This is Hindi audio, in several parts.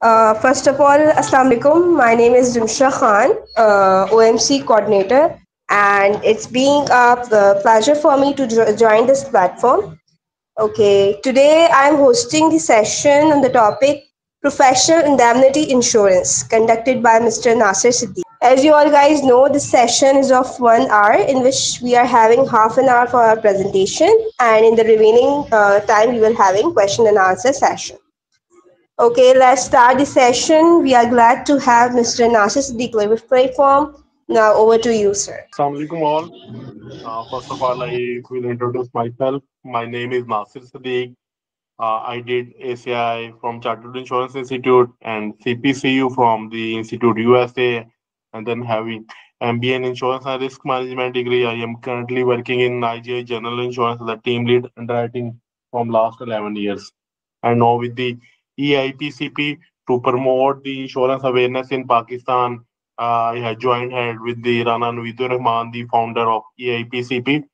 First of all, Assalamu alaikum. My name is Jumsha Khan, OMC coordinator, and it's being a pleasure for me to join this platform. Okay, today I'm hosting the session on the topic Professional Indemnity Insurance, conducted by Mr. Nasir Siddiqui. As you all guys know, this session is of 1 hour, in which we are having half an hour for our presentation, and in the remaining time, we will having question and answer session. Okay, let's start the session. We are glad to have Mr. Nasir Siddiqui with platform. Now over to you, sir. Assalamu alaikum all. First of all, I will introduce myself. My name is Nasir Sadiq. I did ACI from Chartered Insurance Institute and CPCU from the Institute USA, and then having MBA in Insurance and Risk Management degree. I am currently working in IGI General Insurance as a team lead underwriting from last 11 years. And now with the EIPCP to promote the insurance awareness in Pakistan, I have joined hand with the Rana Nuidur Rahman, the founder of EIPCP.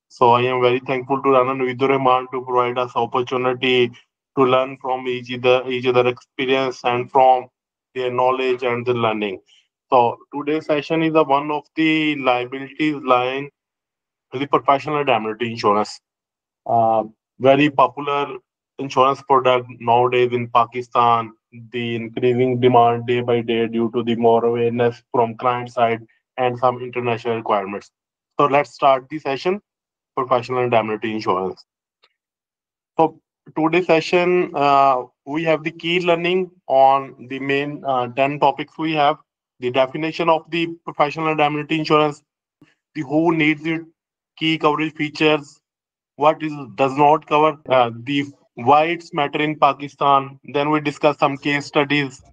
So I am very thankful to Rana Nuidur Rahman to provide us opportunity to learn from each other experience and from their knowledge and the learning. So today's session is the one of the liabilities line, the professional indemnity insurance. Uh, Very popular insurance product nowadays in Pakistan. The increasing demand day by day due to the more awareness from client side and some international requirements. So let's start the session. Professional indemnity insurance. So today's session, we have the key learning on the main 10 topics we have. The definition of the professional indemnity insurance, the who needs it, key coverage features, what is does not cover, the why it's matter in Pakistan. Then we discuss some case studies,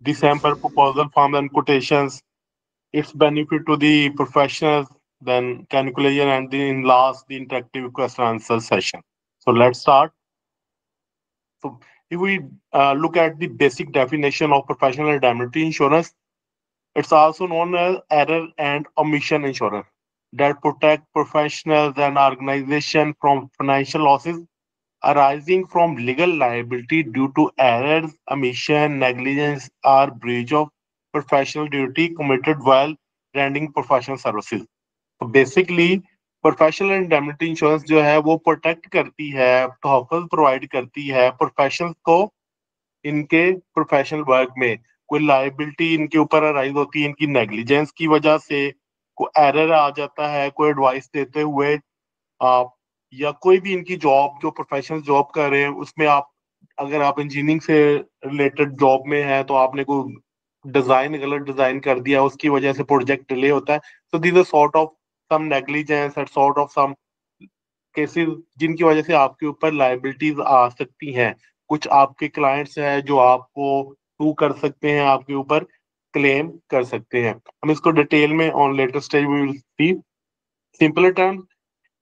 the sample proposal form and quotations, its benefit to the professionals, then calculation, and then in last the interactive question answer session. So let's start. So if we look at the basic definition of professional indemnity insurance, it's also known as error and omission insurance that protect professionals and organizations from financial losses arising from legal liability due to errors, omission, negligence, or breach of professional duty committed while rendering professional services. तो बेसिकली प्रोफेशनल इंडेमनिटी इंश्योरेंस जो है वो प्रोटेक्ट करती है, तहफ़्फ़ुज़ प्रोवाइड करती है प्रोफेशनल्स को इनके प्रोफेशनल वर्क में कोई लायबिलिटी इनके ऊपर अराइज होती है इनकी नेग्लिजेंस की वजह से, कोई एरर आ जाता है कोई एडवाइस देते हुए, आप या कोई भी इनकी जॉब जो प्रोफेशनल जॉब कर रहे हैं उसमें आप अगर आप इंजीनियरिंग से रिलेटेड जॉब में है तो आपने कोई डिजाइन गलत डिजाइन कर दिया उसकी वजह से प्रोजेक्ट डिले होता है. So these are sort of some negligence and sort of some cases जिनकी वजह से आपके ऊपर लायबिलिटीज आ सकती हैं. कुछ आपके क्लाइंट्स हैं जो आपको सू कर सकते हैं, आपके ऊपर क्लेम कर सकते हैं. हम इसको डिटेल में on later stage we will see. Simple term,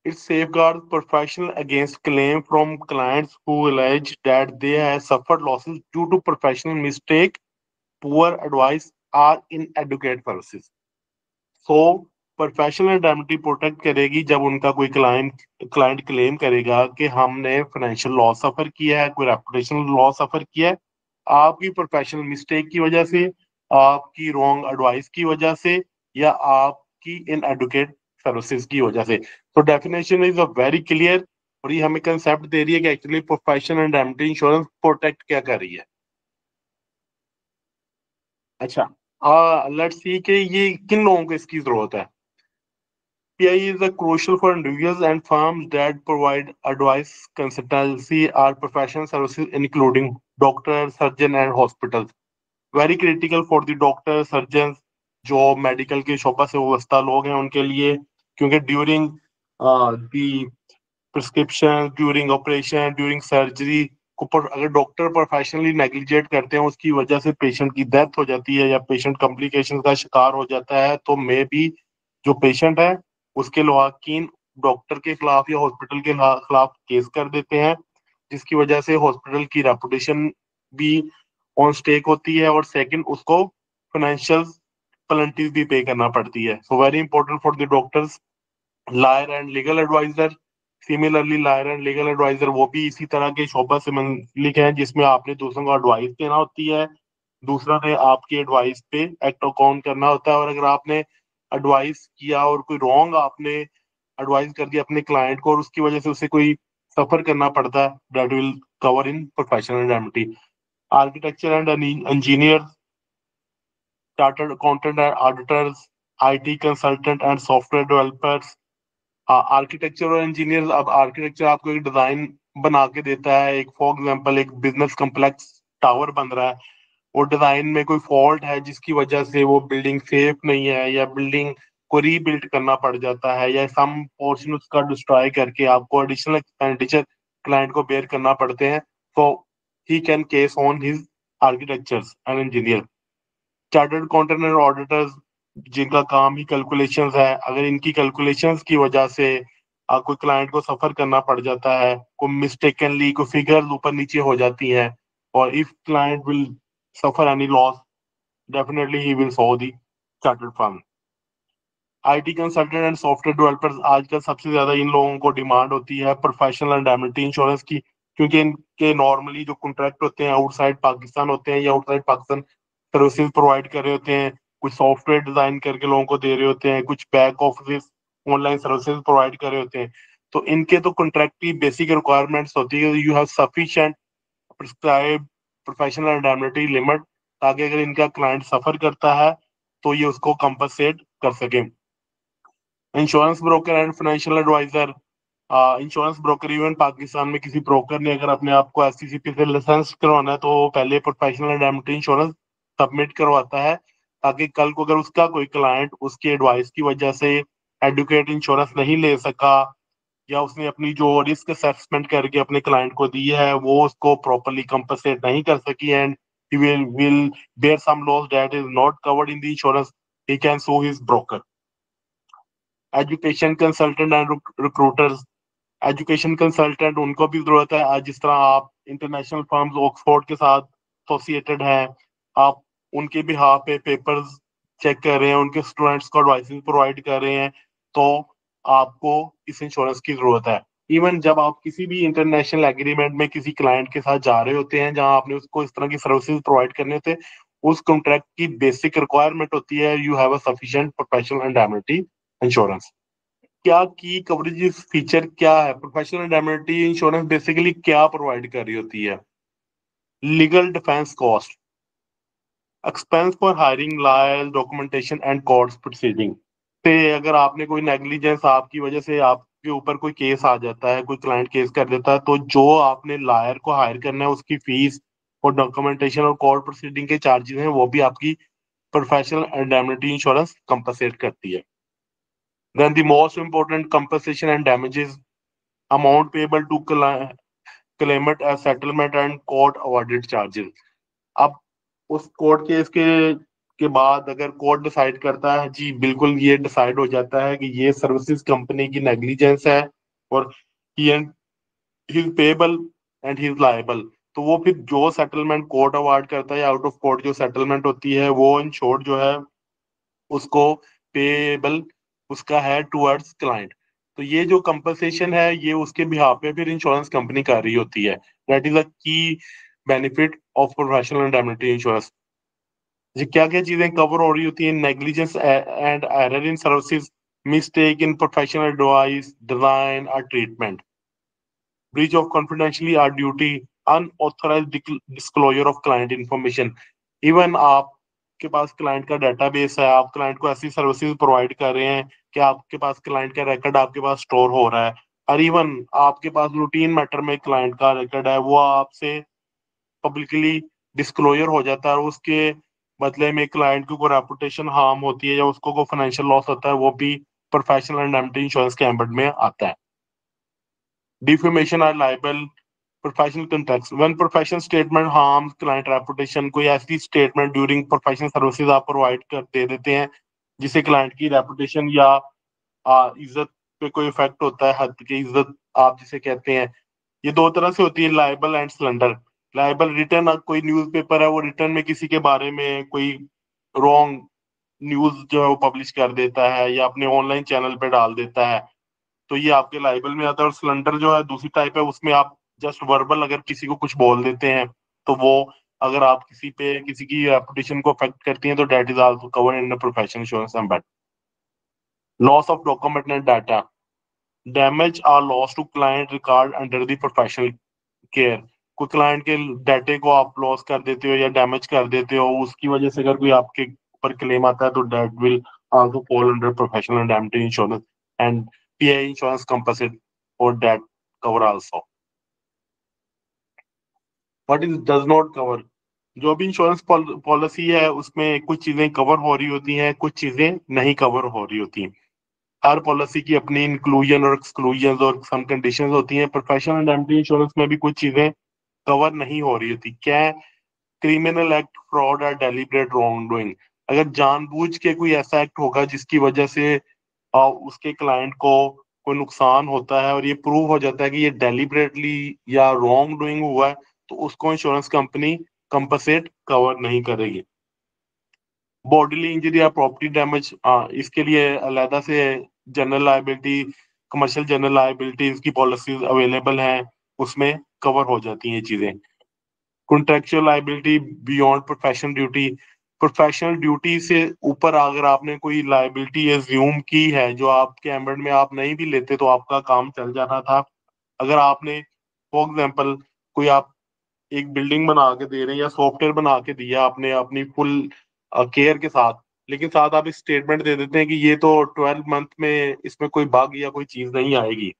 it safeguards professionals against claim from clients who allege that they have suffered losses due to professional mistake, poor advice, or inadequate services. So, professional indemnity protect करेगी जब उनका कोई क्लाइंट क्लेम करेगा कि हमने फाइनेंशियल लॉस सफर किया है, कोई रेपुटेशनल लॉस सफर किया है आपकी प्रोफेशनल मिस्टेक की वजह से, आपकी रॉन्ग एडवाइस की वजह से, या आपकी इनएडुकेट सर्विसेज की वजह से. तो definition is a very clear और ये हमें कंसेप्ट दे रही है कि actually professional indemnity insurance protect क्या कर रही है. अच्छा, लेट्स सी कि ये किन लोगों को इसकी जरूरत है. PI is a crucial for individuals and firms that provide advice, consultancy, or professional services, including doctors, surgeons, and hospitals. Very critical for the doctors, surgeons, जो मेडिकल के शोबा से वाबस्ता लोग हैं उनके लिए, क्योंकि during the prescription, during operation, during surgery को अगर डॉक्टर प्रोफेशनली नेग्लिजेट करते हैं उसकी वजह से पेशेंट की डेथ हो जाती है या पेशेंट कॉम्प्लिकेशन का शिकार हो जाता है, तो मे बी जो पेशेंट है उसके लवाकिन डॉक्टर के खिलाफ या हॉस्पिटल के खिलाफ केस कर देते हैं, जिसकी वजह से हॉस्पिटल की रेपुटेशन भी ऑन स्टेक होती है और सेकंड उसको फाइनेंशियल पेनल्टीज भी पे करना पड़ती है. So very important for the doctors, lawyer and legal advisor similarly lawyer and legal advisor वो भी इसी तरह के शोबा से मुंसलिक हैं, जिसमें आपने दूसरों को एडवाइस देना होती है, दूसरा ने आपकी एडवाइस पे एक्ट ऑन करना होता है। और अगर आपने एडवाइस किया और कोई रॉन्ग आपने एडवाइस कर दिया अपने क्लाइंट को और उसकी वजह से उसे कोई सफर करना पड़ता है, that will cover in professional indemnity. Architecture and engineer, chartered accountant and auditors, IT consultant and software developers. Architecture और इंजीनियर, अब आर्किटेक्चर आपको एक डिजाइन बना के देता है, एक फॉर एग्जांपल एक बिजनेस कॉम्प्लेक्स टावर बन रहा है, वो डिजाइन में कोई फॉल्ट है जिसकी वजह से वो बिल्डिंग सेफ नहीं है, या बिल्डिंग को रीबिल्ड करना पड़ जाता है, या सम पोर्शन उसका डिस्ट्रॉय करके आपको एडिशनल एक्सपेंडिचर क्लाइंट को बेयर करना पड़ते हैं, तो he can case on his architectures and engineer. Chartered accountant and auditors, जिनका काम ही कैलकुलेशंस है, अगर इनकी कैलकुलेशंस की वजह से कोई क्लाइंट को सफर करना पड़ जाता है, कोई मिस्टेकनली कोई फिगर्स ऊपर नीचे हो जाती हैं, और if client will suffer any loss, definitely he will sue the chartered firm। IT consultant and software developers, आजकल सबसे ज्यादा इन लोगों को डिमांड होती है प्रोफेशनल इंडैमिनिटी इंश्योरेंस की, क्योंकि इनके नॉर्मली जो कॉन्ट्रैक्ट होते हैं आउटसाइड पाकिस्तान होते हैं, या आउटसाइड पाकिस्तान सर्विसेज प्रोवाइड कर रहे होते हैं, कुछ सॉफ्टवेयर डिजाइन करके लोगों को दे रहे होते हैं, कुछ back office online services provide कर रहे होते हैं। तो इनके तो कॉन्ट्रैक्ट की बेसिक रिक्वायरमेंट्स होती है, you have sufficient prescribe professional indemnity limit, ताकि अगर इनका क्लाइंट सफर करता है तो ये उसको कंपनसेट कर सके। Insurance broker and financial advisor, insurance broker, even Pakistan में किसी ब्रोकर ने अगर अपने आप को एससीसीपी से लाइसेंस करवाना है तो वो पहले प्रोफेशनल इंडैमिनिटी इंश्योरेंस सबमिट करवाता है, ताकि कल को अगर उसका कोई क्लाइंट उसकी एडवाइस की वजह से एडुकेट इंश्योरेंस नहीं ले सका, या उसने अपनी जो रिस्क असेसमेंट करके अपने क्लाइंट को दी है वो उसको प्रॉपरली कंपनसेट नहीं कर सकी, and he will bear some loss that is not covered in the insurance, he can sue his broker। Education consultant and recruiters, education consultant उनको भी जरूरत है, आज जिस तरह आप इंटरनेशनल फर्म्स ऑक्सफोर्ड के साथ एसोसिएटेड हैं, आप उनके बिहाफ पे पेपर्स चेक कर रहे हैं, उनके स्टूडेंट्स को एडवाइस प्रोवाइड कर रहे हैं, तो आपको इस इंश्योरेंस की जरूरत है। इवन जब आप किसी भी इंटरनेशनल एग्रीमेंट में किसी क्लाइंट के साथ जा रहे होते हैं जहां आपने उसको इस तरह की सर्विसेज प्रोवाइड करने होते हैं, उस कॉन्ट्रैक्ट की बेसिक रिक्वायरमेंट होती है you have a sufficient professional indemnity insurance. क्या की कवरेज फीचर क्या है, प्रोफेशनल इंडैमिनिटी इंश्योरेंस बेसिकली क्या प्रोवाइड कर रही होती है? Legal defence cost, expense for hiring lawyers, documentation and court proceeding. से अगर आपने कोई नेग्लिजेंस, आपकी वजह से आपके ऊपर कोई केस आ जाता है, कोई क्लाइंट केस कर देता है, तो जो आपने लॉयर को हायर करना है उसकी फीस और डॉक्यूमेंटेशन और कोर्ट प्रोसीडिंग के चार्जेस हैं, वो भी आपकी प्रोफेशनल इंडैमिनिटी इंश्योरेंस कंपनसेट करती है। Then the most important, compensation and damages, amount payable to claimant as settlement and court awarded charges. अब उस कोर्ट केस के बाद अगर कोर्ट डिसाइड करता है, जी बिल्कुल ये डिसाइड हो जाता है कि ये सर्विसेज कंपनी की नेग्लिजेंस है और he is payable and he is liable, तो वो फिर जो सेटलमेंट कोर्ट अवार्ड करता है, आउट ऑफ कोर्ट जो सेटलमेंट होती है, वो इंश्योर्ड जो है उसको पेएबल उसका है टुवर्ड्स क्लाइंट। तो ये जो कंपनसेशन है ये उसके बिहाफ पे फिर इंश्योरेंस कंपनी कर रही होती है। दैट इज अ की benefit of professional indemnity insurance. ये क्या क्या चीजें कवर हो रही होती हैं? Negligence and error in services, mistake in professional advice, design और treatment, breach of confidentiality or duty, unauthorized disclosure of client information। Even आपके पास क्लाइंट का डेटाबेस है, आप क्लाइंट को ऐसी सर्विसेज प्रोवाइड कर रहे हैं कि आपके पास क्लाइंट का रिकॉर्ड आपके पास स्टोर हो रहा है, और इवन आपके पास रूटीन मैटर में क्लाइंट का रिकॉर्ड है, वो आपसे पब्लिकली डिस्क्लोजर हो जाता है, और उसके बदले में क्लाइंट की कोई रेपुटेशन हार्म होती है या उसको कोई फाइनेंशियल लॉस होता है, वो भी प्रोफेशनल इंडैमिनिटी इंश्योरेंस के एम्बेड में आता है। डिफेमेशन और liable, professional context, when professional statement harms client reputation, कोई ऐसी स्टेटमेंट ड्यूरिंग प्रोफेशनल सर्विसेज आप प्रोवाइड कर दे देते हैं जिससे क्लाइंट की रेपुटेशन या इज्जत पे कोई इफेक्ट होता है, हद की इज्जत आप जिसे कहते हैं। ये दो तरह से होती है, liable and slander. Liable return, कोई न्यूज़पेपर है वो रिटर्न में किसी के बारे में कोई रॉन्ग न्यूज जो है वो पब्लिश कर देता है या अपने ऑनलाइन चैनल पे डाल देता है, तो ये आपके लाइबल में आता है। और सिलेंडर जो है दूसरी टाइप है, उसमें आप जस्ट वर्बल अगर किसी को कुछ बोल देते हैं तो वो, अगर आप किसी की रेपुटेशन को अफेक्ट करती हैं तो that is also covered in professional insurance embed. Loss of document and data, damage or loss to client record under the professional care. कोई क्लाइंट के डाटे को आप लॉस कर देते हो या डैमेज कर देते हो, उसकी वजह से अगर कोई आपके ऊपर क्लेम आता है तो that will also fall under professional indemnity insurance and PI insurance compensate for that cover also. What is does not cover, जो भी इंश्योरेंस पॉलिसी है उसमें कुछ चीजें कवर हो रही होती हैं, कुछ चीजें नहीं कवर हो रही होती हैं। हर पॉलिसी की अपनी इंक्लूजन और एक्सक्लूजन और सम कंडीशंस होती हैं। प्रोफेशनल इंडैमेनिटी इंश्योरेंस में भी कुछ चीजें कवर नहीं हो रही होती। क्या? क्रिमिनल एक्ट, फ्रॉड और डेलिब्रेट रॉन्ग डूइंग। अगर जानबूझ के कोई ऐसा एक्ट होगा जिसकी वजह से उसके क्लाइंट को कोई नुकसान होता है और ये प्रूव हो जाता है कि ये डेलिबरेटली या रॉन्ग डूइंग हुआ है, तो उसको इंश्योरेंस कंपनी कंपनसेट कवर नहीं करेगी। बॉडीली इंजरी या प्रॉपर्टी डैमेज, इसके लिए अलहदा से general liability, commercial general liability की पॉलिसीज अवेलेबल हैं, उसमें कवर हो जाती हैं ये चीजें। Contractual liability beyond professional duty, professional duty से ऊपर अगर आपने कोई लायबिलिटी एज्यूम की है जो आपके एम्बेड में आप नहीं भी लेते तो आपका काम चल जाना था। अगर आपने फॉर एग्जांपल कोई आप एक बिल्डिंग बना के दे रहे हैं या सॉफ्टवेयर बना के दिया आपने अपनी फुल केयर के साथ, लेकिन साथ आप एक स्टेटमेंट दे देते हैं कि ये तो 12 मंथ में इसमें कोई बग या कोई चीज नहीं आएगी,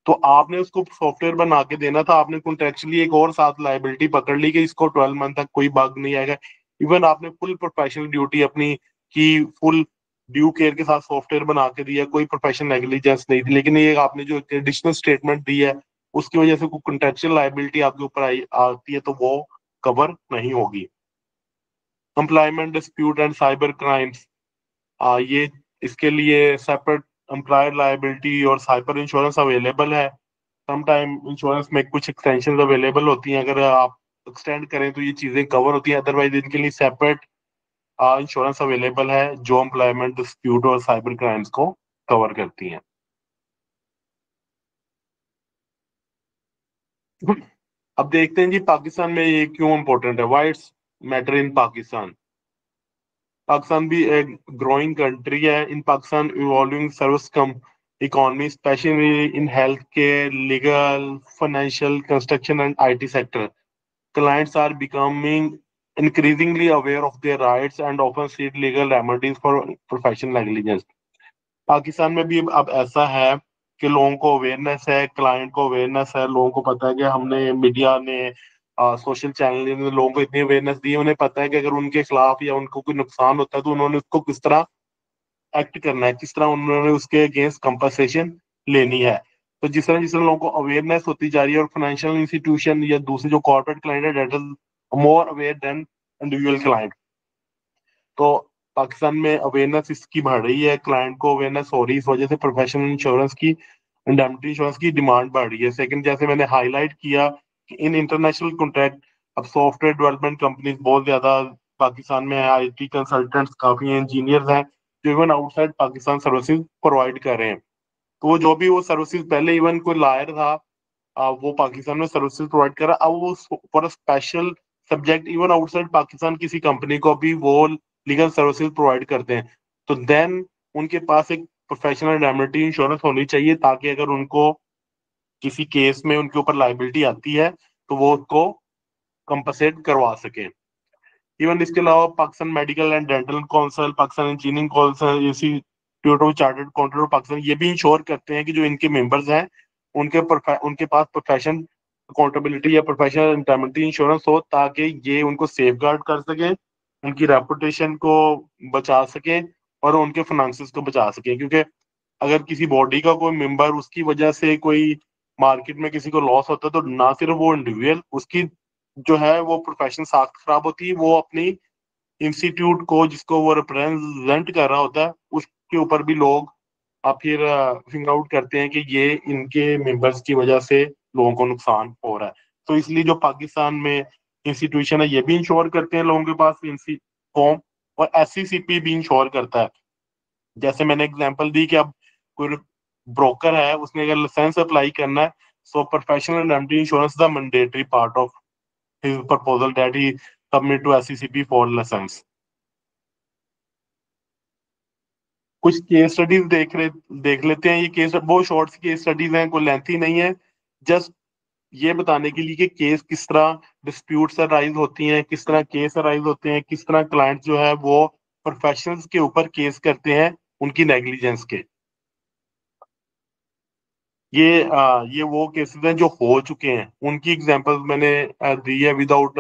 तो आपने उसको सॉफ्टवेयर बना के देना था, आपने कॉन्ट्रेक्चुअली एक और साथ लाइबिलिटी पकड़ ली कि इसको 12 मंथ तक कोई बग नहीं आएगा। इवन आपने फुल प्रोफेशनल ड्यूटी अपनी की, फुल ड्यू केयर के साथ सॉफ्टवेयर बना के दिया, कोई प्रोफेशनल नेग्लिजेंस नहीं थी, लेकिन ये आपने जो एडिशनल स्टेटमेंट दी है उसकी वजह से कोई कॉन्ट्रेक्चुअल लाइबिलिटी आपके ऊपर आई आती है तो वो कवर नहीं होगी। Employment dispute and cyber crimes, ये इसके लिए सेपरेट एम्प्लॉयर लाइबिलिटी और साइबर इंश्योरेंस अवेलेबल है। सम टाइम इंश्योरेंस में कुछ एक्सटेंशन अवेलेबल होती हैं, अगर आप एक्सटेंड करें तो ये चीजें कवर होती हैं, अदरवाइज इनके लिए सेपरेट इंश्योरेंस अवेलेबल है जो एम्प्लॉयमेंट डिस्प्यूट और साइबर क्राइम्स को कवर करती हैं। अब देखते हैं जी पाकिस्तान में ये क्यों इम्पोर्टेंट है, why it's matter in Pakistan. Pakistan भी एक ग्रोइंग कंट्री है। In Pakistan evolving service cum economy specially in health care, legal, financial, construction and IT sector, clients are becoming increasingly aware of their rights and often seek legal remedies for professional negligence। Pakistan में भी अब ऐसा है कि लोगों को अवेयरनेस है, क्लाइंट को अवेयरनेस है, लोगों को पता है कि हमने मीडिया ने सोशल चैनल ने लोगों को इतनी अवेयरनेस दी है, उन्हें पता है कि अगर उनके खिलाफ या उनको कोई नुकसान होता है तो उन्होंने उसको किस तरह एक्ट करना है, किस तरह उन्होंने उसके अगेंस्ट कंपनसेशन लेनी है। तो जिस तरह लोगों को अवेयरनेस होती जा रही है और फाइनेंशियल इंस्टीट्यूशन या दूसरे जो कॉर्पोरेट क्लाइंट है that is more aware than individual client. तो पाकिस्तान में अवेयरनेस इसकी बढ़ रही है, क्लाइंट को अवेयरनेस हो रही है, इस वजह से प्रोफेशनल इंश्योरेंस की, इंडेमनिटी इंश्योरेंस की डिमांड बढ़ रही है। सेकंड, जैसे मैंने हाईलाइट किया कि इन इंटरनेशनल कॉन्ट्रैक्ट अब सॉफ्टवेयर डेवलपमेंट कंपनीज बहुत ज्यादा पाकिस्तान में है, आईटी कंसल्टेंट्स काफी हैं, इंजीनियर्स हैं जो even outside Pakistan services provide कर रहे हैं। तो वो जो भी वो सर्विसेज पहले इवन कोई लायर था, वो पाकिस्तान में सर्विसेज प्रोवाइड कर रहा है, अब वो for a special subject even outside Pakistan किसी कंपनी को भी वो लीगल सर्विसेज प्रोवाइड करते हैं, तो देन उनके पास एक प्रोफेशनल इंडेमनिटी इंश्योरेंस होनी चाहिए ताकि अगर उनको किसी केस में उनके ऊपर लाइबिलिटी आती है तो वो उसको कंपनसेट करवा सके। इवन इसके अलावा Pakistan medical and dental council, Pakistan engineering council, institute of chartered accountant Pakistan, ये भी इंश्योर करते हैं कि जो इनके मेंबर्स हैं उनके पास प्रोफेशन अकाउंटेबिलिटी या प्रोफेशनल इंडेमनिटी इंश्योरेंस हो ताकि ये उनको सेफ गार्ड कर सके, उनकी रेपुटेशन को बचा सके और उनके फाइनेंसिस को बचा सके। क्योंकि अगर किसी बॉडी का कोई मेंबर उसकी वजह से कोई मार्केट में किसी को लॉस होता है तो ना सिर्फ वो इंडिविजुअल, उसकी जो है वो प्रोफेशनल साख खराब होती है, वो अपनी इंस्टीट्यूट को जिसको वो रिप्रेजेंट कर रहा होता है उसके ऊपर भी लोग अब फिर फिंगर आउट करते हैं कि ये इनके मेंबर्स की वजह से लोगों को नुकसान हो रहा है। तो इसलिए जो पाकिस्तान में इंस्टीट्यूशन है ये भी इंश्योर करते हैं लोगों के पास फॉर्म, और एससीसीपी भी इंश्योर करता है। जैसे मैंने एग्जांपल दी कि अब कोई ब्रोकर है उसने अगर लाइसेंस अप्लाई करना है, so professional indemnity insurance the mandatory part of his proposal that he submit to SCCP for licence. कुछ केस स्टडीज देख लेते हैं। ये केस बहुत शॉर्ट केस स्टडीज हैं, कोई लेंथी नहीं है, जस्ट ये बताने के लिए कि केस किस तरह डिस्प्यूट्स अराइज होती हैं, किस तरह केस अराइज होते हैं, किस तरह क्लाइंट जो है वो प्रोफेशनल्स के ऊपर केस करते हैं उनकी नेग्लिजेंस के। ये वो केसेस हैं जो हो चुके हैं, उनकी एग्जांपल्स मैंने दी है without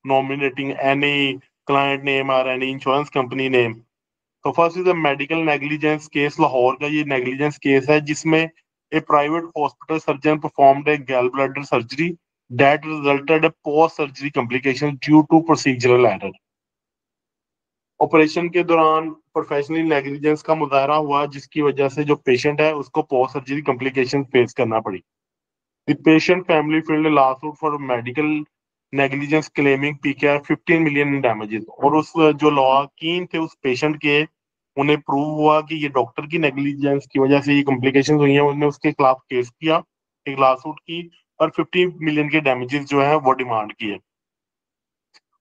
nominating any client name और एनी इंश्योरेंस कंपनी नेम। तो first is the medical negligence case. Lahore का ये नेग्लिजेंस केस है जिसमें a private hospital surgeon performed a gall bladder surgery that resulted post surgery complication due to procedural error. Operation के दौरान प्रोफेशनल नेग्लिजेंस का मुजाहरा हुआ जिसकी वजह से जो पेशेंट है उसको पोस्ट सर्जरी कॉम्प्लिकेशन फेस करना पड़ी। The patient family field lawsuit for medical negligence claiming PKR 15 million in damages. और उस जो लॉकीन थे उस पेशेंट के, उन्हें प्रूव हुआ कि ये डॉक्टर की नेग्लिजेंस की वजह से ये कॉम्प्लिकेशंस हुई हैं। उन्होंने उसके खिलाफ केस किया, एक लॉसूट की, और 50 मिलियन के डैमेजेस जो है वो डिमांड किए।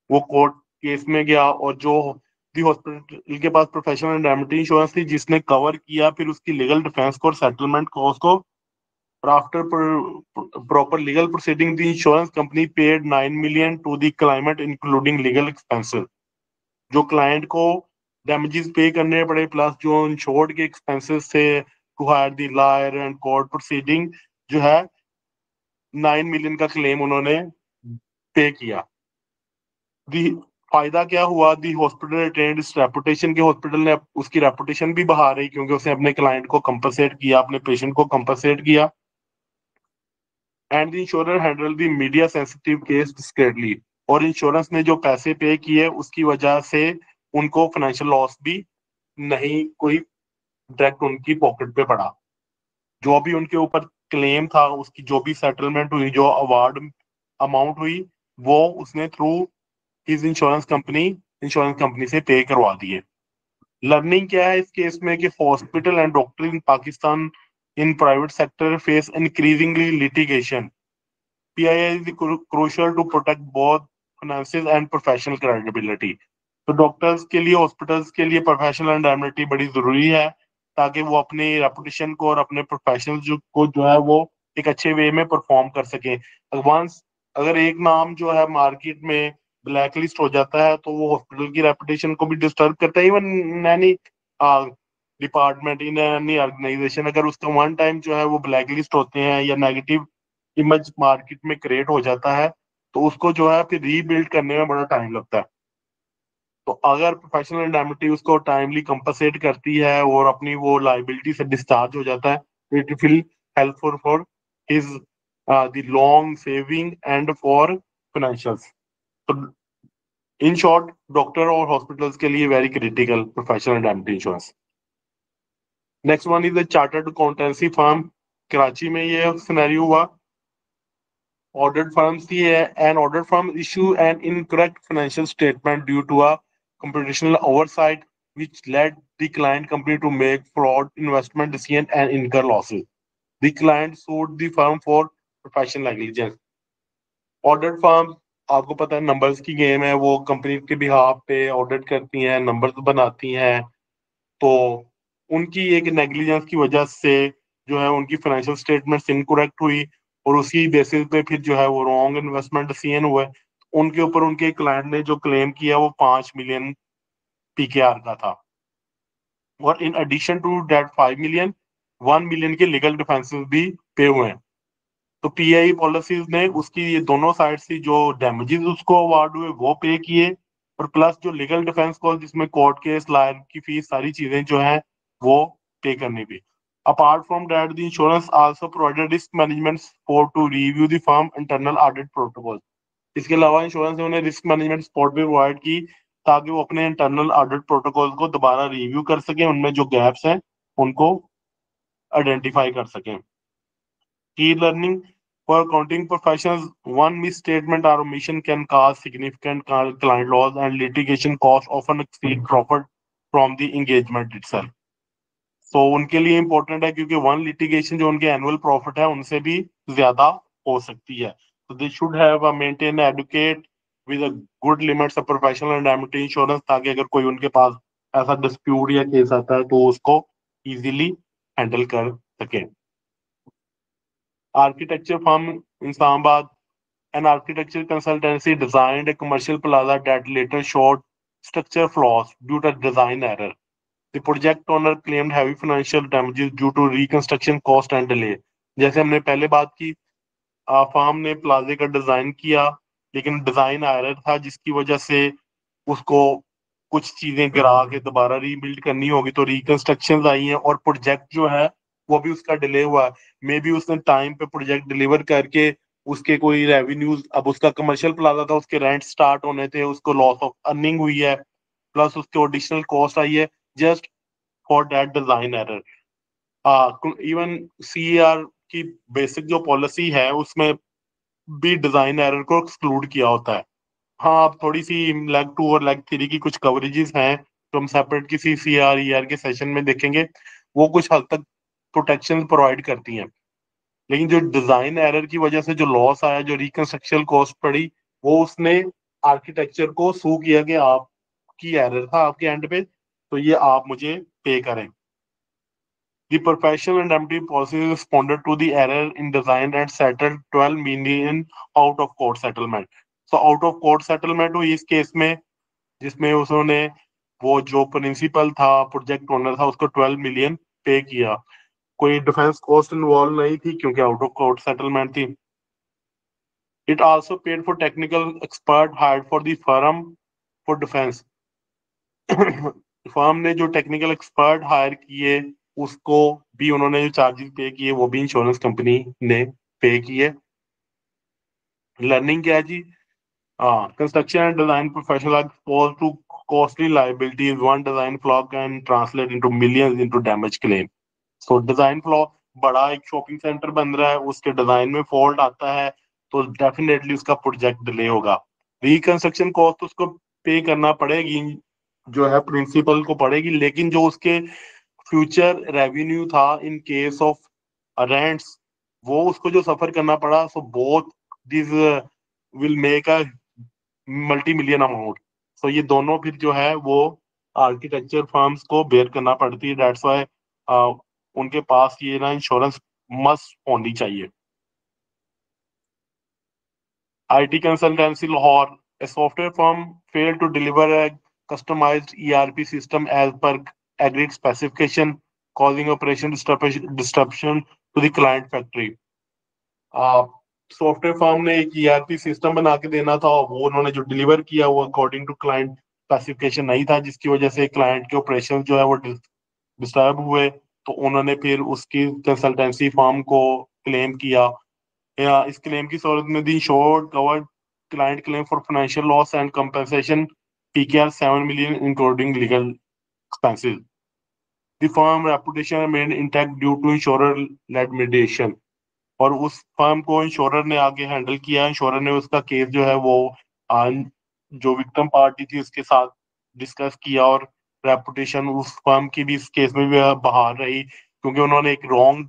वो कोर्ट केस में गया और जो दी हॉस्पिटल के पास प्रोफेशनल इंडemnity इंश्योरेंस थी जिसने कवर किया फिर उसकी लीगल डिफेंस को और सेटलमेंट कॉस्ट को। After proper legal proceeding the insurance company paid 9 million to the climate including legal expenses. जो क्लाइंट को डैमेजेस पे करने पड़े प्लस जो इंश्योर्ड के एक्सपेंसेस थे to hire the lawyer and court proceeding, जो है 9 मिलियन का क्लेम उन्होंने पे किया। दी फायदा क्या हुआ, दी हॉस्पिटल रिटेन्ड इट्स रेपुटेशन, के हॉस्पिटल ने उसकी रेपुटेशन भी बहा रही क्योंकि उसने अपने क्लाइंट को कंपनसेट किया, अपने पेशेंट को कंपनसेट किया। And the insurer handle the media sensitive case discreetly. और इंश्योरेंस ने जो पैसे पे किए उसकी वजह से उनको फाइनेंशियल लॉस भी नहीं कोई डायरेक्ट उनकी पॉकेट पे पड़ा। जो भी उनके ऊपर क्लेम था उसकी जो भी सेटलमेंट हुई, जो अवार्ड अमाउंट हुई, वो उसने थ्रू हिज इंश्योरेंस कंपनी से पे करवा दिए। लर्निंग क्या है इस केस में कि hospital and doctor in Pakistan in private sector face increasingly litigation. PII is crucial to protect both finances and professional credibility। तो डॉक्टर्स के लिए, हॉस्पिटल्स के लिए प्रोफेशनल इंडemnity बड़ी जरूरी है ताकि वो अपनी रेपुटेशन को और अपने प्रोफेशनल को जो है वो एक अच्छे वे में परफॉर्म कर सकें। वंस अगर एक नाम जो है मार्केट में ब्लैक लिस्ट हो जाता है तो वो हॉस्पिटल की रेपुटेशन को भी डिस्टर्ब करता है। Even any department in any organization, अगर उसका वन टाइम जो है वो ब्लैक लिस्ट होते हैं या नेगेटिव इमेज मार्केट में क्रिएट हो जाता है तो उसको जो है फिर रीबिल्ड करने में बड़ा टाइम लगता है। तो अगर प्रोफेशनल इंडemnity उसको टाइमली कंपनसेट करती है और अपनी वो लाइबिलिटी से डिस्चार्ज हो जाता है तो it will helpful for his the long saving and for financials. तो इन शॉर्ट डॉक्टर और हॉस्पिटल्स के लिए very critical professional indemnity insurance. Next one is the chartered accountancy firm. Karachi में ये सिनेरियो हुआ। Audit firms थी an audit firm issue an incorrect financial statement due to a computational oversight which led the client company to make fraud investment decision and incur losses. The client sued the firm for professional negligence. Audit firm, आपको पता है नंबर्स की गेम है, वो कंपनी के बिहाफ पे ऑडिट करती हैं, नंबर्स बनाती हैं। तो उनकी एक नेग्लिजेंस की वजह से जो है उनकी फाइनेंशियल स्टेटमेंट्स इनकरेक्ट हुई और उसी बेसिस पे फिर जो है वो रॉन्ग इन्वेस्टमेंट डिसीजन हुए। उनके ऊपर उनके क्लाइंट ने जो क्लेम किया वो 5 मिलियन PKR का था। और in addition to that 5 million, 1 million के लीगल डिफेंसेस भी पे हुए हैं। तो PI पॉलिसीज ने उसकी ये दोनों साइड से जो डैमेजेस उसको अवार्ड हुए वो पे किए और प्लस जो लीगल डिफेंस कॉस्ट जिसमें कोर्ट केस, लॉयर की फीस, सारी चीजें जो है वो पे करनी भी। Apart from that the insurance also provided risk management support to review the firm internal audit protocol. इसके अलावा इंश्योरेंस ने उन्हें रिस्क मैनेजमेंट सपोर्ट भी प्रोवाइड की ताकि वो अपने इंटरनल ऑडिट प्रोटोकॉल को दोबारा रिव्यू कर सकें, उनमें जो गैप्स हैं उनको आइडेंटिफाई कर सकें। Key learning for accounting professionals: one misstatement or omission can cause significant client loss, and litigation costs often exceed profit from the engagement itself. तो उनके लिए इंपॉर्टेंट है, क्योंकि वन लिटिगेशन जो उनके एनुअल प्रॉफिट है उनसे भी ज्यादा हो सकती है। तो they should have a maintain adequate with a good limits of professional indemnity insurance, ताकि अगर कोई उनके पास ऐसा डिस्प्यूट या केस आता है तो उसको इजीली हैंडल कर सके। Architecture firm Islamabad, an architecture consultancy designed a commercial plaza that later showed structure flaws due to design error. The project owner claimed heavy financial damages due to reconstruction cost and delay. जैसे हमने पहले बात की, फर्म ने प्लाजे का डिजाइन किया लेकिन डिजाइन एरर था, जिसकी वजह से उसको कुछ चीजें गिरा के दोबारा रीबिल्ड करनी होगी, तो रिकंस्ट्रक्शन आई हैं और प्रोजेक्ट जो है वो भी उसका डिले हुआ है। मे बी उसने टाइम पे प्रोजेक्ट डिलीवर करके उसके कोई रेवेन्यूज, अब उसका कमर्शियल प्लाजा था, उसके रेंट स्टार्ट होने थे, उसको लॉस ऑफ अर्निंग हुई है, प्लस उसके एडिशनल कॉस्ट आई है just for that design error. Even CR की बेसिक जो पॉलिसी है उसमें भी डिजाइन एरर को एक्सक्लूड किया होता है। हाँ, अब थोड़ी सी लेग टू और लेग थ्री की कुछ कवरेजेस हैं तो हम सेपरेट किसी CR ER के सेशन में देखेंगे, वो कुछ हद तक प्रोटेक्शन प्रोवाइड करती हैं। लेकिन जो डिजाइन एरर की वजह से जो लॉस आया, जो रिकंस्ट्रक्शन कॉस्ट पड़ी, वो उसने आर्किटेक्चर को सू किया कि आपकी एरर था आपके एंड पे, तो ये आप मुझे पे करें। The professional indemnity policy responded to the error in design and settled 12 million out of court settlement. So out of court settlement हुई इस केस में, जिसमें उसने वो जो प्रिंसिपल था, प्रोजेक्ट ओनर था, उसको 12 मिलियन पे किया। कोई डिफेंस कॉस्ट इन्वॉल्व नहीं थी क्योंकि आउट ऑफ कोर्ट सेटलमेंट थी। It also paid for technical expert hired for the firm for defence. Firm ने जो टेक्निकल एक्सपर्ट हायर किए उसको भी उन्होंने जो चार्जेस पे किए वो भी इंश्योरेंस कंपनी ने पे किए। लर्निंग क्या है जी? Construction and design professional are exposed to costly liabilities. One design flaw can translate into millions into damage claim. So design flaw, बड़ा एक शॉपिंग सेंटर बन रहा है, उसके डिजाइन में फॉल्ट आता है तो डेफिनेटली उसका प्रोजेक्ट डिले होगा। रिकंस्ट्रक्शन कॉस्ट उसको पे करना पड़ेगी, जो है प्रिंसिपल को पड़ेगी, लेकिन जो उसके फ्यूचर रेवेन्यू था इन केस ऑफ रेंट्स, वो उसको जो सफर करना पड़ा, so both this will make a multi million amount. So ये दोनों फिर जो है वो आर्किटेक्चर फर्म्स को बेयर करना पड़ती है। दैट्स व्हाई उनके पास ये ना इंश्योरेंस मस्ट होनी चाहिए। IT consultancy Lahore, a software firm failed to deliver a customized ERP system as per agreed specification, causing operation disruption to the client factory. Software firm ने एक ERP सिस्टम बना के देना था, वो उन्होंने जो डिलीवर किया वो अकॉर्डिंग टू क्लाइंट स्पेसिफिकेशन नहीं था, जिसकी वजह से क्लाइंट के ऑपरेशन जो है वो डिस्टर्ब हुए। तो उन्होंने फिर उसकी कंसल्टेंसी फर्म को क्लेम किया। इस क्लेम की सूरत में the insured covered client claim for financial loss and compensation PKR 7 million including legal expenses. The firm reputation remained intact due to insurer-led mediation. और उस फर्म को इंश्योरर ने आगे हैंडल किया। इंश्योरर ने उसका केस जो है वो जो विक्टिम पार्टी थी उसके साथ डिस्कस किया, और रेपुटेशन उस फर्म की भी इस केस में भी बहाल रही, क्योंकि उन्होंने एक रॉन्ग,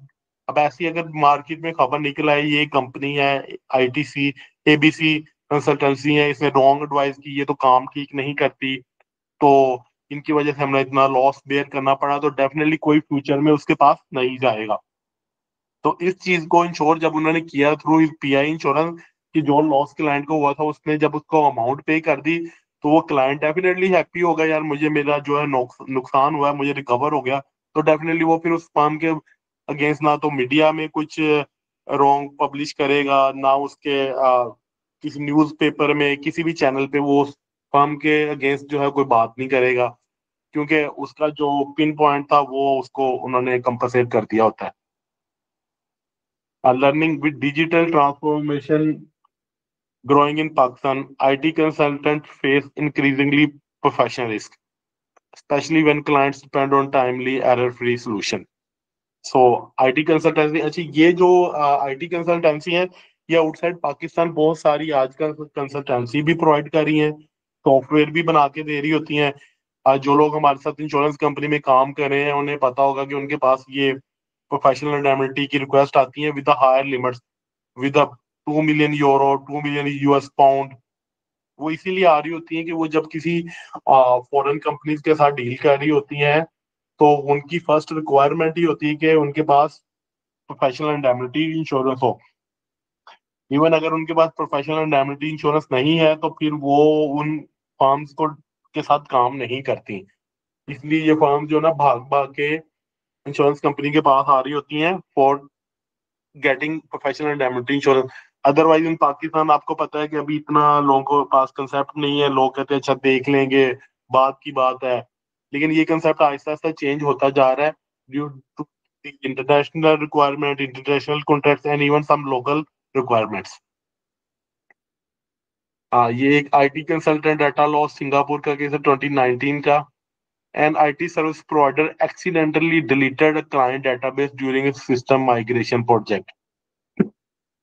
अब ऐसी अगर मार्केट में खबर निकल आई ये कंपनी है ITC ABC कंसल्टेंसी है, इसने रॉन्ग एडवाइस की, ये तो काम ठीक नहीं करती, तो इनकी वजह से हमें इतना लॉस बेयर करना पड़ा, तो डेफिनेटली कोई फ्यूचर में उसके पास नहीं जाएगा। तो इस चीज को इंश्योर जब उन्होंने किया थ्रू PI इंश्योरेंस, कि जो लॉस क्लाइंट को हुआ था उसने जब उसको अमाउंट पे कर दी, तो वो क्लाइंट डेफिनेटली हैप्पी होगा, यार मुझे मेरा जो है नुकसान हुआ है मुझे रिकवर हो गया। तो डेफिनेटली वो फिर उस फर्म के अगेंस्ट ना तो मीडिया में कुछ रॉन्ग पब्लिश करेगा, ना उसके किसी न्यूज़पेपर में किसी भी चैनल पे वो उस फर्म के अगेंस्ट जो है कोई बात नहीं करेगा, क्योंकि उसका जो पिन पॉइंट था वो उसको उन्होंने कंपनसेट कर दिया होता है। Learning with digital transformation growing in Pakistan, IT consultants face increasingly professional risk, especially when clients depend on timely error-free solution. So IT consultancy, अच्छा ये जो IT consultancy है, ये आउटसाइड पाकिस्तान बहुत सारी आजकल कंसल्टेंसी भी प्रोवाइड कर रही हैं, सॉफ्टवेयर भी बना के दे रही होती हैं। जो लोग हमारे साथ इंश्योरेंस कंपनी में काम कर रहे हैं उन्हें पता होगा कि उनके पास ये प्रोफेशनल इंडेमनिटी की रिक्वेस्ट आती है with higher limits, with 2 million euro, 2 million US pound. वो इसीलिए आ रही होती है कि वो जब किसी फॉरेन कंपनीज के साथ डील कर रही होती हैं तो उनकी फर्स्ट रिक्वायरमेंट ही होती है कि उनके पास प्रोफेशनल इंडेमनिटी इंश्योरेंस हो। इवन अगर उनके पास प्रोफेशनल इंडेमनिटी इंश्योरेंस नहीं है तो फिर वो उन फर्म्स को के साथ काम नहीं करती। इसलिए ये फर्म जो ना भाग भाग के इंश्योरेंस कंपनी के पास आ रही होती हैं for getting professional indemnity insurance. Otherwise in Pakistan आपको पता है कि अभी इतना लोगों के पास कंसेप्ट नहीं है, लोग कहते हैं अच्छा देख लेंगे, बात की बात है। लेकिन ये कंसेप्ट आहिस्ता आहिस्ता चेंज होता जा रहा है due to international requirement, international contracts and even some local requirements. हाँ, ये एक IT consultant data loss Singapore का केस है 2019 का। An IT service provider accidentally deleted a client database during its system migration project.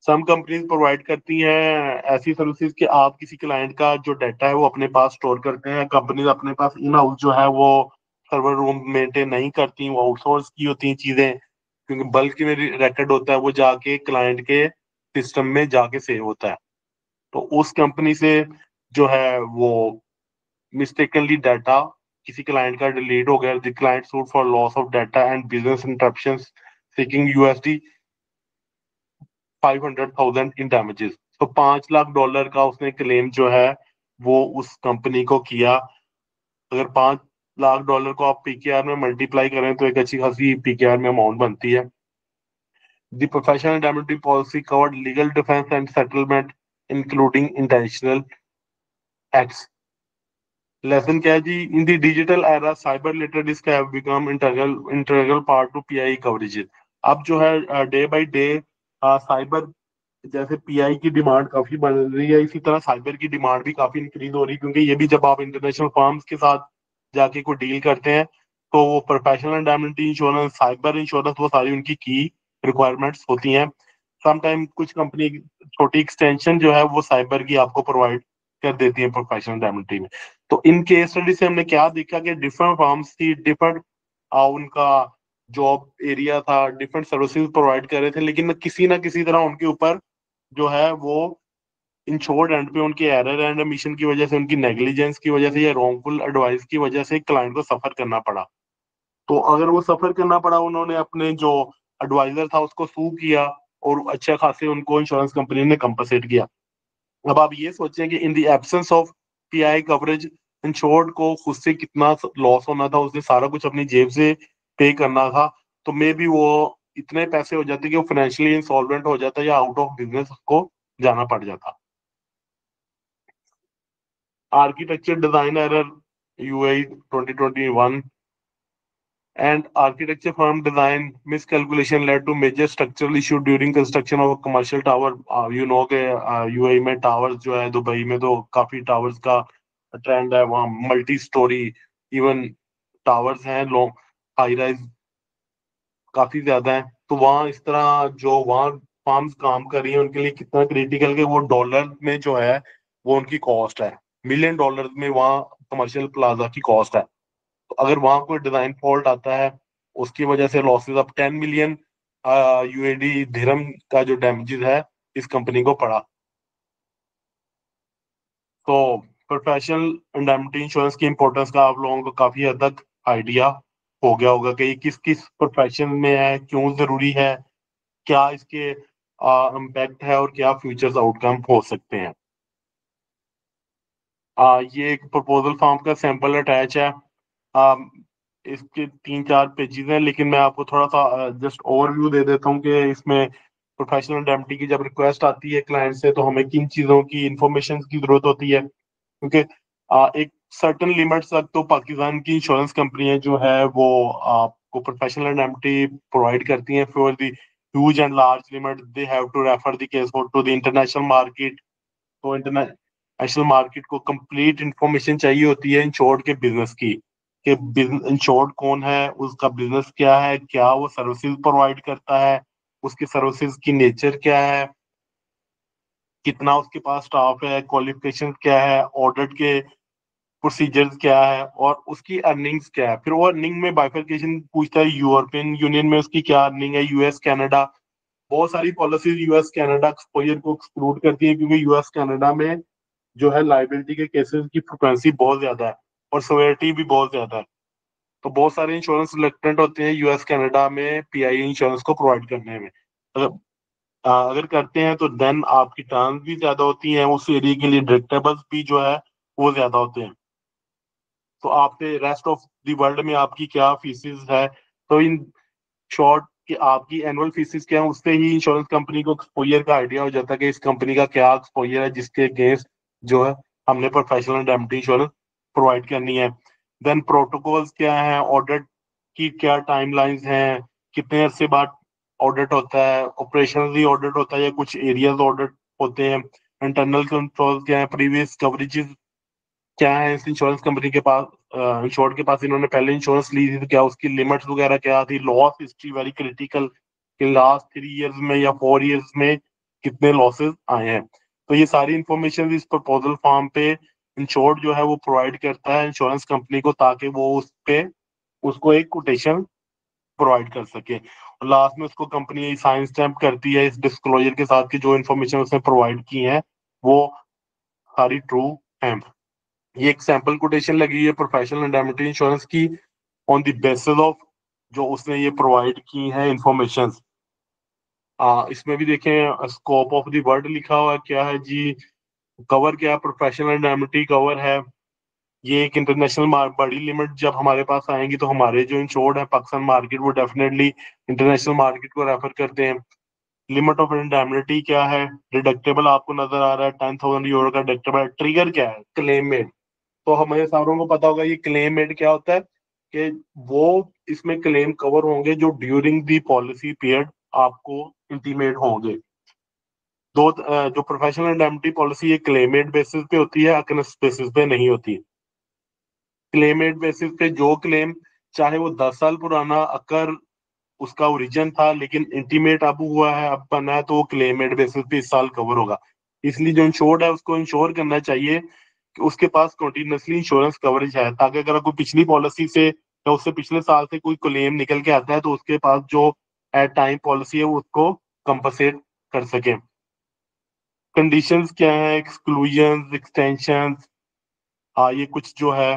Some companies provide करती हैं ऐसी सर्विसेज कि आप किसी क्लाइंट का जो डाटा है वो अपने पास स्टोर करते हैं। कंपनीज अपने पास इन हाउस जो है वो सर्वर रूम मेंटेन नहीं करती, वो आउटसोर्स की होती हैं चीजें, क्योंकि बल्क में रिकॉर्ड होता है वो जाके क्लाइंट के सिस्टम में जाके सेव होता है। तो उस कंपनी से जो है वो मिस्टेकनली डाटा किसी क्लाइंट का डिलीट हो गया। The client sued for loss of data and business interruptions seeking USD 500,000 in damages. तो $5 लाख का उसने क्लेम जो है वो उस कंपनी को किया। अगर $5 लाख को आप PKR में मल्टीप्लाई करें तो एक अच्छी खासी PKR में अमाउंट बनती है। The professional indemnity policy covered legal defence and settlement including intentional acts. Lesson क्या है जी, in the digital era cyber literacy risk have become integral part to PI coverage. अब जो है डे बाय डे साइबर, जैसे PI की डिमांड काफी बढ़ रही है, इसी तरह साइबर की डिमांड भी काफी इंक्रीज हो रही है। क्योंकि ये भी जब आप इंटरनेशनल फर्म्स के साथ जाके कोई डील करते हैं तो वो professional indemnity insurance, cyber insurance, वो सारी उनकी की रिक्वायरमेंट्स होती हैं। समटाइम कुछ कंपनी छोटी एक्सटेंशन जो है वो साइबर की आपको प्रोवाइड कर देती है प्रोफेशनल इंडेमनिटी में। तो इन केस स्टडी से हमने क्या देखा कि डिफरेंट फर्म्स थी, डिफरेंट उनका जॉब एरिया था, डिफरेंट सर्विसेज प्रोवाइड कर रहे थे, लेकिन ना किसी तरह उनके ऊपर जो है वो इंश्योर्ड एंड पे उनके एरर एंड मिशन की वजह से, उनकी नेग्लिजेंस की वजह से या रॉन्गफुल एडवाइस की वजह से क्लाइंट को सफर करना पड़ा। तो अगर वो सफर करना पड़ा, उन्होंने अपने जो एडवाइजर था उसको सू किया और अच्छे खासे उनको इंश्योरेंस कंपनी ने कंपनसेट किया। अब आप ये सोचें कि in the absence of PI coverage insured को खुद से कितना लॉस होना था, उसने सारा कुछ अपनी जेब से पे करना था। तो मे बी वो इतने पैसे हो जाते कि वो फाइनेंशियली इंसॉल्वेंट हो जाता या आउट ऑफ बिजनेस को जाना पड़ जाता। Architecture design error UAE 2021 and architecture firm design miscalculation led to major structural issue during construction of a commercial tower। you know के UAE में टावर्स जो है, दुबई में तो काफी टावर्स का ट्रेंड है, वहाँ मल्टी स्टोरी इवन टावर्स हैं, लॉन्ग हाई राइज काफी ज्यादा है। तो वहाँ इस तरह जो वहाँ फार्म्स काम कर रही है उनके लिए कितना क्रिटिकल के वो डॉलर में जो है वो उनकी कॉस्ट है, $1 million में वहाँ कमर्शियल प्लाजा की कॉस्ट है। तो अगर वहां कोई डिजाइन फॉल्ट आता है उसकी वजह से लॉसेस अब 10 मिलियन UAD दिरहम का जो डैमेजेस है इस कंपनी को पड़ा। तो प्रोफेशनल इंडेमनिटी इंश्योरेंस की इंपॉर्टेंस का आप लोगों को काफी हद तक आइडिया हो गया होगा कि ये किस किस प्रोफेशन में है, क्यों जरूरी है, क्या इसके इम्पैक्ट है और क्या फ्यूचर्स आउटकम हो सकते हैं। ये एक प्रपोजल फॉर्म का सैंपल अटैच है। आ, इसके 3-4 पेजेस हैं, लेकिन मैं आपको थोड़ा सा जस्ट ओवरव्यू दे देता हूँ कि इसमें प्रोफेशनल इंडेमनिटी की जब रिक्वेस्ट आती है क्लाइंट से तो हमें किन चीज़ों की इंफॉर्मेशन की जरूरत होती है। क्योंकि एक सर्टन लिमिट्स तक तो पाकिस्तान की इंश्योरेंस कंपनियां जो है वो आपको प्रोफेशनल इंडेमनिटी प्रोवाइड करती हैं for the huge and large limit they have to refer the case to the international market. तो इंटरनेशनल मार्केट को कंप्लीट इंफॉर्मेशन चाहिए होती है इंश्योर्ड के बिजनेस की, कि इंश्योर्ड कौन है, उसका बिजनेस क्या है, क्या वो सर्विसेज प्रोवाइड करता है, उसकी सर्विसेज की नेचर क्या है, कितना उसके पास स्टाफ है, क्वालिफिकेशन क्या है, ऑडिट के प्रोसीजर्स क्या है और उसकी अर्निंग्स क्या है। फिर वो अर्निंग में बाइफरकेशन पूछता है, यूरोपियन यूनियन में उसकी क्या अर्निंग है, यूएस कनाडा। बहुत सारी पॉलिसीज यूएस कनाडा एक्सपोजर को एक्सक्लूड करती है, क्योंकि यूएस कनाडा में जो है लाइबिलिटी के केसेस की फ्रिक्वेंसी बहुत ज्यादा है और सिवियरिटी भी बहुत ज्यादा है। तो बहुत सारे इंश्योरेंस रिलेक्टेंट होते हैं यूएस कनाडा में पीआई इंश्योरेंस को प्रोवाइड करने में। अगर अगर करते हैं तो देन आपकी टर्म्स भी ज्यादा होती हैं, उस एरिया के लिए डिडक्टेबल्स भी जो है वो ज्यादा होते हैं। तो आपके रेस्ट ऑफ द वर्ल्ड में आपकी क्या फीसिस है, तो इन शॉर्ट कि आपकी एनुअल फीसिस क्या है, उससे ही इंश्योरेंस कंपनी को एक्सपोजर का आइडिया हो जाता है कि इस कंपनी का क्या एक्सपोजर है, जिसके अगेंस्ट जो है हमने प्रोफेशनल इंडेमनिटी इंश्योरेंस प्रोवाइड करनी है। देन प्रोटोकॉल्स क्या है, ऑडिट की क्या टाइमलाइंस हैं, कितने अरसे बाद ऑडिट होता है, ऑपरेशनली ऑडिट होता है या कुछ एरियाज ऑडिट होते हैं, इंटरनल कंट्रोल क्या है, प्रीवियस कवरेजेस क्या है इस इंश्योरेंस कंपनी के पास, इंश्योर्ड के पास इन्होंने पहले इंश्योरेंस ली थी तो क्या उसकी लिमिट्स वगैरह क्या थी, लॉस हिस्ट्री वेरी क्रिटिकल कि लास्ट 3 इयर्स में या 4 इयर्स में कितने लॉसेस आए हैं। तो ये सारी इंफॉर्मेशन इस प्रपोजल फॉर्म पे इंश्योर्ड जो है वो प्रोवाइड करता है इंश्योरेंस कंपनी को, ताकि वो उस पे उसको एक कोटेशन प्रोवाइड कर सके। और लास्ट में उसको कंपनी साइन स्टैम्प करती है इस डिस्क्लोजर के साथ कि जो इन्फॉर्मेशन उसने प्रोवाइड की है वो सारी ट्रू है। ये एक सैंपल कोटेशन लगी है प्रोफेशनल इंडेमनिटी इंश्योरेंस की ऑन द बेसिस ऑफ जो उसने ये प्रोवाइड की है इंफॉर्मेशन। इसमें भी देखें स्कोप ऑफ द वर्ड लिखा हुआ है क्या है जी, कवर क्या है, प्रोफेशनल इंडेमनिटी कवर है। ये एक इंटरनेशनल बड़ी लिमिट जब हमारे पास आएंगी तो हमारे जो इंश्योर्ड है पाकिस्तान मार्केट वो डेफिनेटली इंटरनेशनल मार्केट को रेफर करते हैं। लिमिट ऑफ इंडेमनिटी क्या है, डिडक्टेबल आपको नजर आ रहा है 10,000 यूरो का डिडक्टेबल। ट्रिगर क्या है, क्लेम मेड। तो हमें सारों को पता होगा ये क्लेम मेड क्या होता है, कि वो इसमें क्लेम कवर होंगे जो ड्यूरिंग दी पॉलिसी पीरियड आपको इंटीमेट होंगे। जो प्रोफेशनल इंडेमनिटी पॉलिसी ये क्लेमेड बेसिस पे होती है, अकनस बेसिस पे नहीं होती। क्लेमेड बेसिस पे जो क्लेम चाहे वो 10 साल पुराना अकर उसका ओरिजिन था लेकिन इंटीमेट अब हुआ है, अब बना है, तो वो क्लेमेड बेसिस पे इस साल कवर होगा। इसलिए जो इंश्योर्ड है उसको इंश्योर करना चाहिए कि उसके पास कंटिन्यूसली इंश्योरेंस कवरेज है, ताकि अगर कोई पिछली पॉलिसी से या उससे पिछले साल से कोई क्लेम निकल के आता है तो उसके पास जो एट टाइम पॉलिसी है वो उसको कंपनसेट कर सके। कंडीशंस क्या है, एक्सक्लूजन एक्सटेंशन, ये कुछ जो है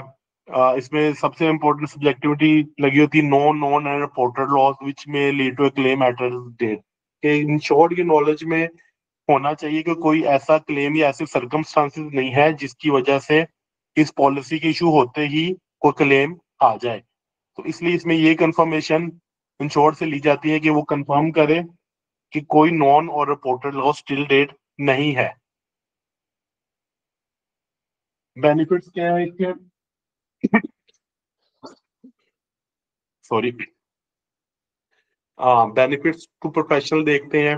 इसमें सबसे इम्पोर्टेंट सब्जेक्टिविटी लगी होती है, no known and reported loss which may lead to a claim at a date. कि इंश्योर्ड की नॉलेज में होना चाहिए कि कोई ऐसा क्लेम या ऐसे सर्कमस्टांसेस नहीं है जिसकी वजह से इस पॉलिसी के इशू होते ही कोई क्लेम आ जाए। तो इसलिए इसमें ये कंफर्मेशन इंश्योर्ड से ली जाती है कि वो कंफर्म करे कि कोई नॉन और रिपोर्टेड लॉस टिल डेट नहीं है। बेनिफिट्स क्या है इसके, सॉरी, बेनिफिट्स टू प्रोफेशनल देखते हैं।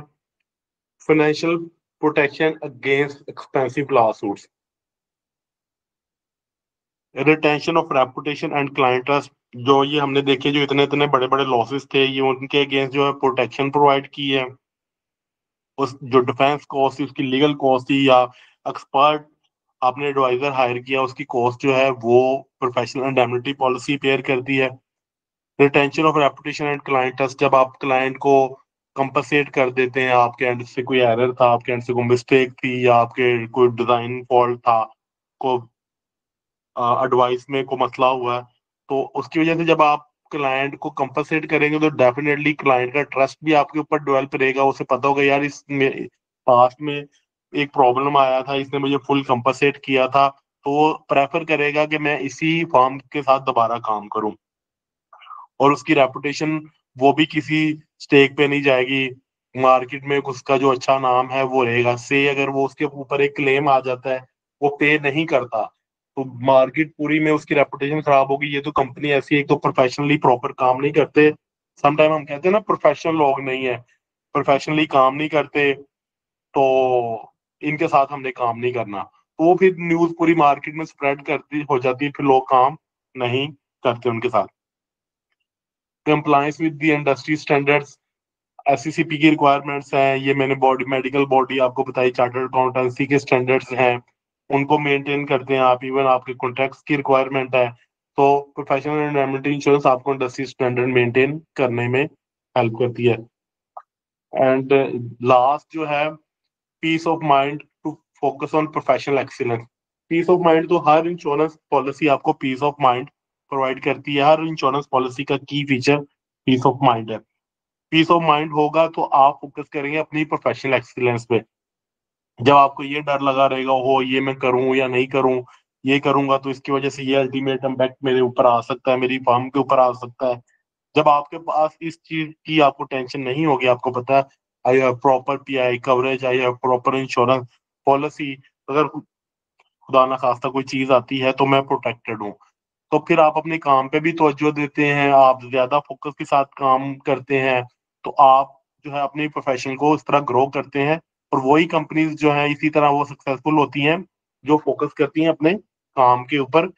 Financial protection against expensive law suits, retention of reputation and client trust. जो ये हमने देखे जो इतने इतने बड़े बड़े लॉसेस थे, ये उनके अगेंस्ट जो है प्रोटेक्शन प्रोवाइड की है। उस जो डिफेंस कॉस्ट थी, उसकी लीगल कॉस्ट थी, या एक्सपर्ट आपने एडवाइजर हायर किया उसकी कॉस्ट जो है वो प्रोफेशनल इंडेमनिटी पॉलिसी पेयर करती है। Retention of reputation and client trust, जब आप क्लाइंट को कंपनसेट कर देते हैं, आपके एंड से कोई एरर था, आपके एंड से कोई मिस्टेक थी, या आपके कोई डिजाइन फॉल्ट था, को एडवाइस में को मसला हुआ है, तो उसकी वजह से जब आप क्लाइंट को कंपनसेट करेंगे तो डेफिनेटली क्लाइंट का ट्रस्ट भी आपके ऊपर डेवलप रहेगा। उसे पता होगा यार इस पास्ट में एक प्रॉब्लम आया था, इसने मुझे फुल कंपनसेट किया था, तो वो प्रेफर करेगा कि मैं इसी फॉर्म के साथ दोबारा काम करूं। और उसकी रेपुटेशन वो भी किसी स्टेक पे नहीं जाएगी, मार्केट में उसका जो अच्छा नाम है वो रहेगा। से अगर वो उसके ऊपर एक क्लेम आ जाता है, वो पे नहीं करता, तो मार्केट पूरी में उसकी रेपुटेशन खराब होगी। ये तो कंपनी ऐसी एक तो प्रोफेशनली प्रॉपर काम नहीं करते, समटाइम हम कहते हैं ना प्रोफेशनल लोग नहीं है, प्रोफेशनली काम नहीं करते, तो इनके साथ हमने काम नहीं करना। तो वो फिर न्यूज पूरी मार्केट में स्प्रेड करती हो जाती है, फिर लोग काम नहीं करते उनके साथ। Compliance with the industry standards, SCCP की रिक्वायरमेंट्स हैं, ये मैंने बॉडी मेडिकल बॉडी आपको बताई, चार्टर्ड अकाउंटेंसी के स्टैंडर्ड्स हैं। उनको मेंटेन करते हैं आप, इवन आपके कॉन्ट्रैक्ट्स की रिक्वायरमेंट है, तो प्रोफेशनल इंडemnity इंश्योरेंस आपको इंडस्ट्री स्टैंडर्ड मेंटेन करने में हेल्प करती है। एंड लास्ट जो है, peace of mind to focus on professional excellence. Peace of mind, तो हर इंश्योरेंस पॉलिसी आपको पीस ऑफ माइंड प्रोवाइड करती है। हर इंश्योरेंस पॉलिसी का key feature peace of mind है। पीस ऑफ माइंड होगा तो आप फोकस करेंगे अपनी प्रोफेशनल एक्सीलेंस पे। जब आपको ये डर लगा रहेगा, हो ये मैं करूं या नहीं करूं, ये करूंगा तो इसकी वजह से ये अल्टीमेट इम्पैक्ट मेरे ऊपर आ सकता है, मेरी फर्म के ऊपर आ सकता है। जब आपके पास इस चीज की आपको टेंशन नहीं होगी, आपको पता है I have proper pi coverage, I have proper insurance policy, अगर खुदा ना खास्ता कोई चीज आती है तो मैं प्रोटेक्टेड हूँ, तो फिर आप अपने काम पे भी तवज्जो देते हैं, आप ज्यादा फोकस के साथ काम करते हैं। तो आप जो है अपनी प्रोफेशन को इस तरह ग्रो करते हैं, और वही कंपनीज जो है इसी तरह वो सक्सेसफुल होती हैं जो फोकस करती हैं अपने काम के ऊपर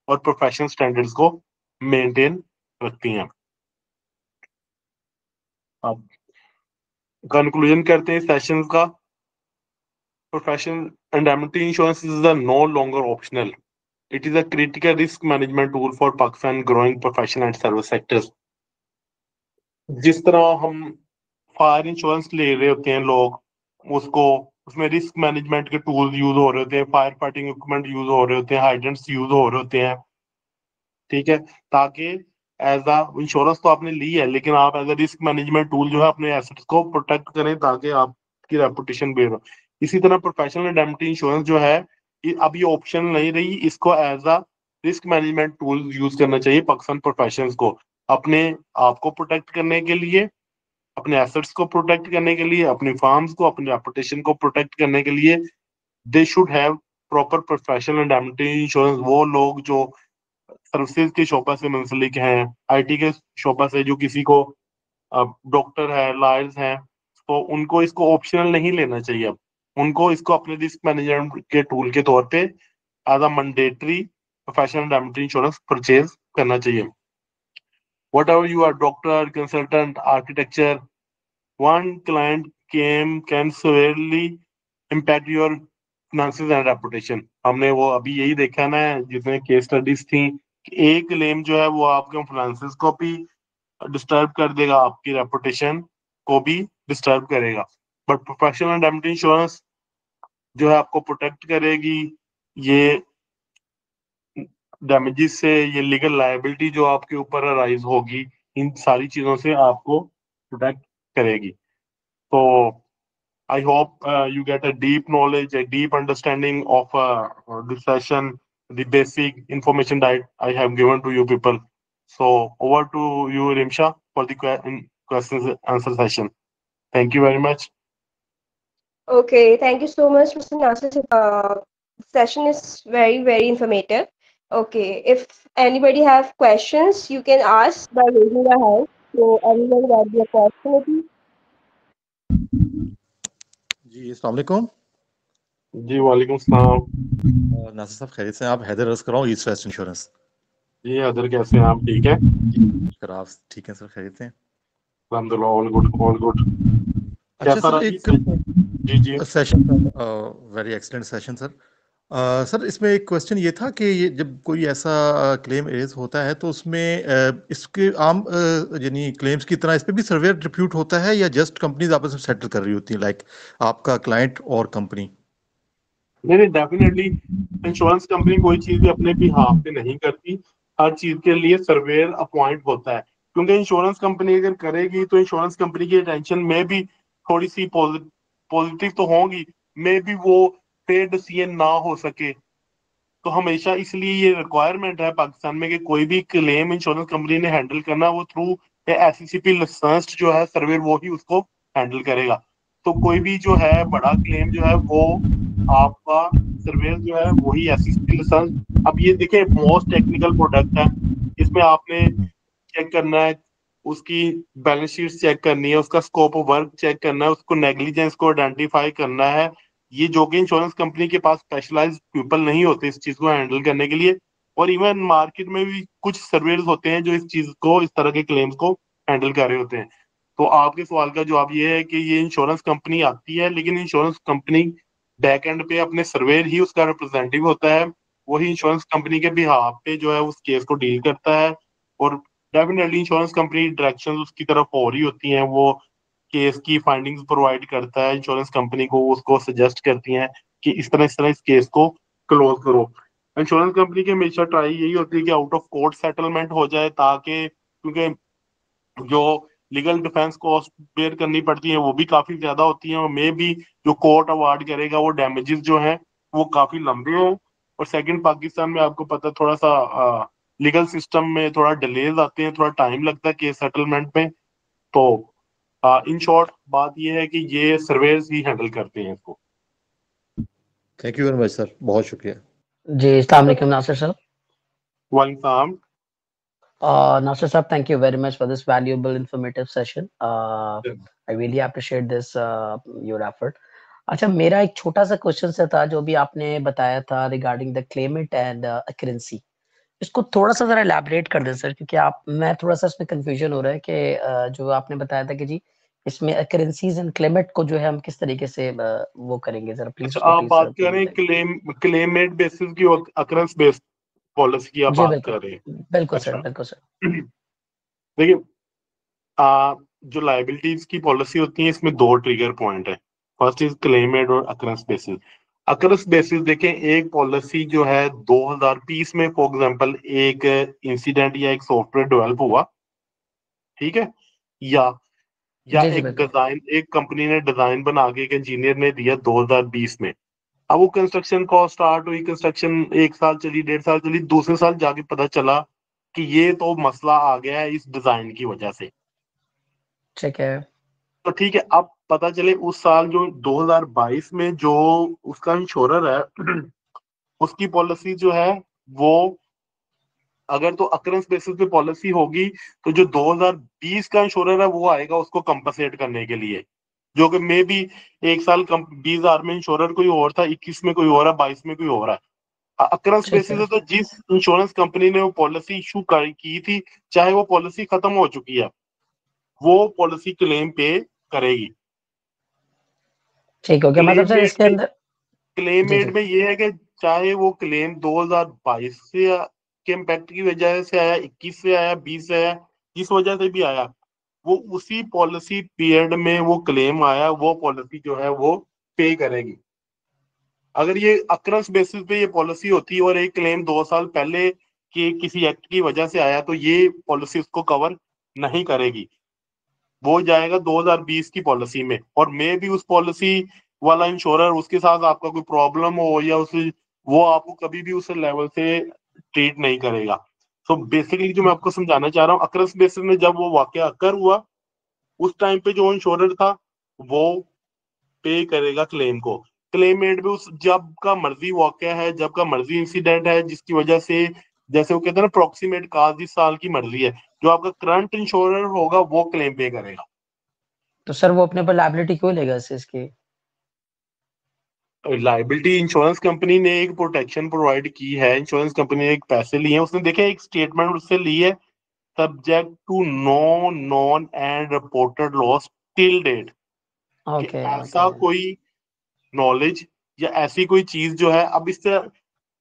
और प्रोफेशनल स्टैंडर्ड्स को मेंटेन रखती हैं। अब कंक्लूजन करते हैं सेशंस का। Professional indemnity insurance is no longer optional. It is a critical risk management tool for Pakistan growing professional and service sectors. जिस तरह हम फायर इंश्योरेंस ले रहे होते हैं लोग, उसको उसमें रिस्क मैनेजमेंट के टूल्स यूज हो रहे होते हैं, फायर फाइटिंग इक्विपमेंट यूज हो रहे होते हैं, हाइड्रेंट्स यूज हो रहे होते हैं, ठीक है, ताकि एज अ इंश्योरेंस तो आपने ली है, लेकिन आप as a risk management tool जो है अपने एसेट्स को प्रोटेक्ट करें ताकि आपकी रेपुटेशन बेर हो। इसी तरह प्रोफेशनल इंडेमनिटी इंश्योरेंस जो है, अब ये ऑप्शन नहीं रही, इसको as a risk management tool use करना चाहिए पाकिस्तान प्रोफेशनल्स को, अपने आप को प्रोटेक्ट करने के लिए, अपने एसेट्स को प्रोटेक्ट करने के लिए, अपनी फार्म्स को, अपनी रेपुटेशन को प्रोटेक्ट करने के लिए। दे should have proper professional indemnity insurance. वो लोग जो सर्विसेज के शोबा से मुंसलिक हैं, आईटी के शोबा से, जो किसी को डॉक्टर है, लॉयर्स हैं, तो उनको इसको ऑप्शनल नहीं लेना चाहिए। अब उनको इसको अपने रिस्क मैनेजमेंट के टूल के तौर पे as a mandatory professional indemnity insurance purchase करना चाहिए। Whatever you are, doctor, consultant, architecture, one client can severely impact your finances and reputation। हमने वो अभी यही देखा ना, जितने केस स्टडीज थी, कि एक क्लेम जो है वो आपके फाइनेंसेस को भी डिस्टर्ब कर देगा, आपकी रेपुटेशन को भी डिस्टर्ब करेगा। बट प्रोफेशनल इंडेमनिटी इंश्योरेंस जो है आपको प्रोटेक्ट करेगी, ये डैमेजेस से, ये लीगल लायबिलिटी जो आपके ऊपर अराइज होगी, इन सारी चीजों से आपको प्रोटेक्ट करेगी। तो I hope you get a deep knowledge, a deep understanding of this session, the basic information that I have given to you people. So over to you, Rimsha, for the questions answer session. Thank you very much. Okay, thank you so much, Mr. Nasir. Session is very, very informative. Okay, if anybody have questions, you can ask by raising your hand. So everyone got the opportunity. जी अस्सलाम वालेकुम। जी वालेकुम सलाम। नासिर साहब खैरियत से हैं? आप हैदर अर्ज कर रहा हूँ ईस्ट वेस्ट इंश्योरेंस। जी अदर कैसे हैं आप, ठीक है? सर आप ठीक हैं सर, खैरियत हैं? अल्हम्दुलिल्लाह, ऑल गुड ऑल गुड। अच्छा कैसा सर, रहा एक जी जी सेशन, very excellent session sir. Sir इसमें एक क्वेश्चन ये था कि ये जब कोई ऐसा क्लेम रेज होता है तो उसमें इसके आम यानी क्लेम्स की तरह इस पे भी सर्वेयर डिप्यूट होता है या जस्ट कंपनीज आपस में सेटल कर रही होती हैं, लाइक आपका क्लाइंट और कंपनी? नहीं नहीं, डेफिनेटली इंश्योरेंस कंपनी कोई चीज भी अपने बिहाफ पे नहीं करती, हर चीज के लिए सर्वेयर अपॉइंट होता है। क्योंकि इंश्योरेंस कंपनी अगर करेगी तो इंश्योरेंस कंपनी की अटेंशन में भी थोड़ी सी पॉजिटिव तो होंगी, मे भी वो फेयर डिसीजन ना हो सके। तो हमेशा इसलिए ये रिक्वायरमेंट है पाकिस्तान में कि कोई भी क्लेम इंश्योरेंस कंपनी ने हैंडल करना, वो थ्रू एससीसीपी लाइसेंस्ड जो है सर्वेयर, वो ही उसको हैंडल करेगा। तो कोई भी जो है बड़ा क्लेम जो है वो आपका सर्वेयर जो है वही एससीसीपी लाइसेंस। अब ये देखिए मोस्ट टेक्निकल प्रोडक्ट है, इसमें आपने चेक करना है, उसकी बैलेंस शीट चेक करनी है, उसका स्कोप ऑफ वर्क चेक करना है, उसको नेग्लिजेंस को आइडेंटिफाई करना है। ये जो कि इंश्योरेंस कंपनी के पास स्पेशलाइज्ड पीपल नहीं होते इस चीज को हैंडल करने के लिए। और इवन मार्केट में भी कुछ सर्वेयर्स होते हैं जो इस चीज को, इस तरह के क्लेम्स को हैंडल कर रहे होते हैं। तो आपके सवाल का जवाब ये है कि ये इंश्योरेंस कंपनी आती है, लेकिन इंश्योरेंस कंपनी बैक एंड पे अपने सर्वेयर ही उसका रिप्रेजेंटेटिव होता है, वही इंश्योरेंस कंपनी के बिहाफ पे जो है उस केस को डील करता है। और डेफिनेटली इंश्योरेंस कंपनी डायरेक्शन उसकी तरफ हो रही होती हैं, वो केस की फाइंडिंग्स प्रोवाइड करता है इंश्योरेंस कंपनी को, उसको सजेस्ट करती हैं कि इस तरह इस केस को क्लोज करो। इंश्योरेंस कंपनी की हमेशा ट्राई यही होती है कि आउट ऑफ कोर्ट सेटलमेंट हो जाए, ताकि क्योंकि जो लीगल डिफेंस कॉस्ट बेयर करनी पड़ती है वो भी काफी ज्यादा होती है, और मे भी जो कोर्ट अवार्ड करेगा वो डैमेजेस जो हैं वो काफी लंबे हों। और सेकंड, पाकिस्तान में आपको पता थोड़ा सा लीगल सिस्टम में थोड़ा डिलेज आते हैं, थोड़ा टाइम लगता है केस सेटलमेंट में। तो इन शॉर्ट बात ये है कि ये सर्वेयर्स ही हैंडल करते हैं इसको। Thank you very much sir, बहुत शुक्रिया। जी, अस्सलाम वालेकुम नासिर साहब। वालेकुम। Nasir Saab, thank you very much for this valuable, informative session. I really appreciate this your effort. अच्छा, मेरा एक छोटा सा क्वेश्चन सा था जो भी आपने बताया था रिगार्डिंग द क्लेमेंट एंड अक्रेंसी, इसको थोड़ा सा जरा एलैबोरेट कर दें सर, क्योंकि मैं थोड़ा सा इसमें कंफ्यूजन हो रहा है कि जो आपने बताया था कि जी इसमें अक्रेंसीज एंड क्लेमेंट को जो है हम किस तरीके से वो करेंगे, जरा प्लीज अच्छा, आप बात कर रहे हैं क्लेमेड बेसिस की, अकरेंस बेस्ड पॉलिसी की आप जी बात बिल्कुल कर रहे हैं? बिल्कुल अच्छा, सर, बिल्कुल सर। देखिए, जो लाइबिलिटीज की पॉलिसी होती है इसमें दो ट्रिगर पॉइंट है। फर्स्ट इज क्लेमेड और अकरेंस बेसिस। अकरेंस बेसिस देखें, एक पॉलिसी जो है 2020 में फॉर एग्जांपल एक इंसिडेंट या एक सॉफ्टवेयर डेवलप हुआ, ठीक है, या जी जी एक बिल्कुल। डिजाइन, एक कंपनी ने डिजाइन बना के एक इंजीनियर ने दिया 2020 में। अब वो कंस्ट्रक्शन कॉस्ट स्टार्ट हुई, कंस्ट्रक्शन 1 साल चली, 1.5 साल चली, दूसरे साल जाके पता चला कि ये तो मसला आ गया है इस डिजाइन की वजह से। ठीक है। तो ठीक है, अब पता चले उस साल जो 2022 में जो उसका इंश्योरर है उसकी पॉलिसी जो है वो, अगर तो अकरेंस बेसिस पे पॉलिसी होगी तो जो 2020 का इंश्योरर है वो आएगा उसको कंपनसेट करने के लिए, जो कि मे बी 1 साल 20,000 में इंश्योरर कोई और था, 21 में कोई और है, 22 में कोई और है। अकरेंस ठीक बेसिस है। है तो जिस इंश्योरेंस कंपनी ने वो पॉलिसी इशू की थी, चाहे वो पॉलिसी खत्म हो चुकी है, वो पॉलिसी क्लेम पे करेगी। ठीक हो गया, मतलब क्लेम सर मेड इसके में अंदर। क्लेम जी जी। मेड में ये है कि चाहे वो क्लेम 2022 से के इम्पैक्ट की वजह से आया, 21 से आया, 20 से आया, जिस वजह से भी आया, वो उसी पॉलिसी पीरियड में वो क्लेम आया, वो पॉलिसी जो है वो पे करेगी। अगर ये अक्रस बेसिस पे ये पॉलिसी होती और एक क्लेम 2 साल पहले के किसी एक्ट की वजह से आया तो ये पॉलिसी उसको कवर नहीं करेगी, वो जाएगा 2020 की पॉलिसी में। और मे भी उस पॉलिसी वाला इंश्योरर उसके साथ आपका कोई प्रॉब्लम हो या उस वो आपको कभी भी उस लेवल से ट्रीट नहीं करेगा। तो बेसिकली जो मैं आपको समझाना चाह रहा हूँ, अक्रस बेसिस में जब वो वाकया अकर हुआ उस टाइम पे जो इंश्योरर था वो पे करेगा क्लेम को। क्लेम मेड में उस जब का मर्जी वाकया है, जब का मर्जी इंसिडेंट है जिसकी वजह से, जैसे वो कहते हैं ना प्रोक्सीमेट काज, इस साल की मर्जी है, जो आपका करंट इंश्योरर होगा वो क्लेम पे करेगा। तो सर वो अपने पर लायबिलिटी क्यों लेगा इसकी? लाइबिलिटी इंश्योरेंस कंपनी ने एक प्रोटेक्शन प्रोवाइड की है, इंश्योरेंस कंपनी ने एक पैसे लिए हैं, उसने देखे एक स्टेटमेंट उससे ली है, subject to no known and reported loss till date, कि ओके ऐसा ओके। कोई नॉलेज या ऐसी कोई चीज जो है, अब इससे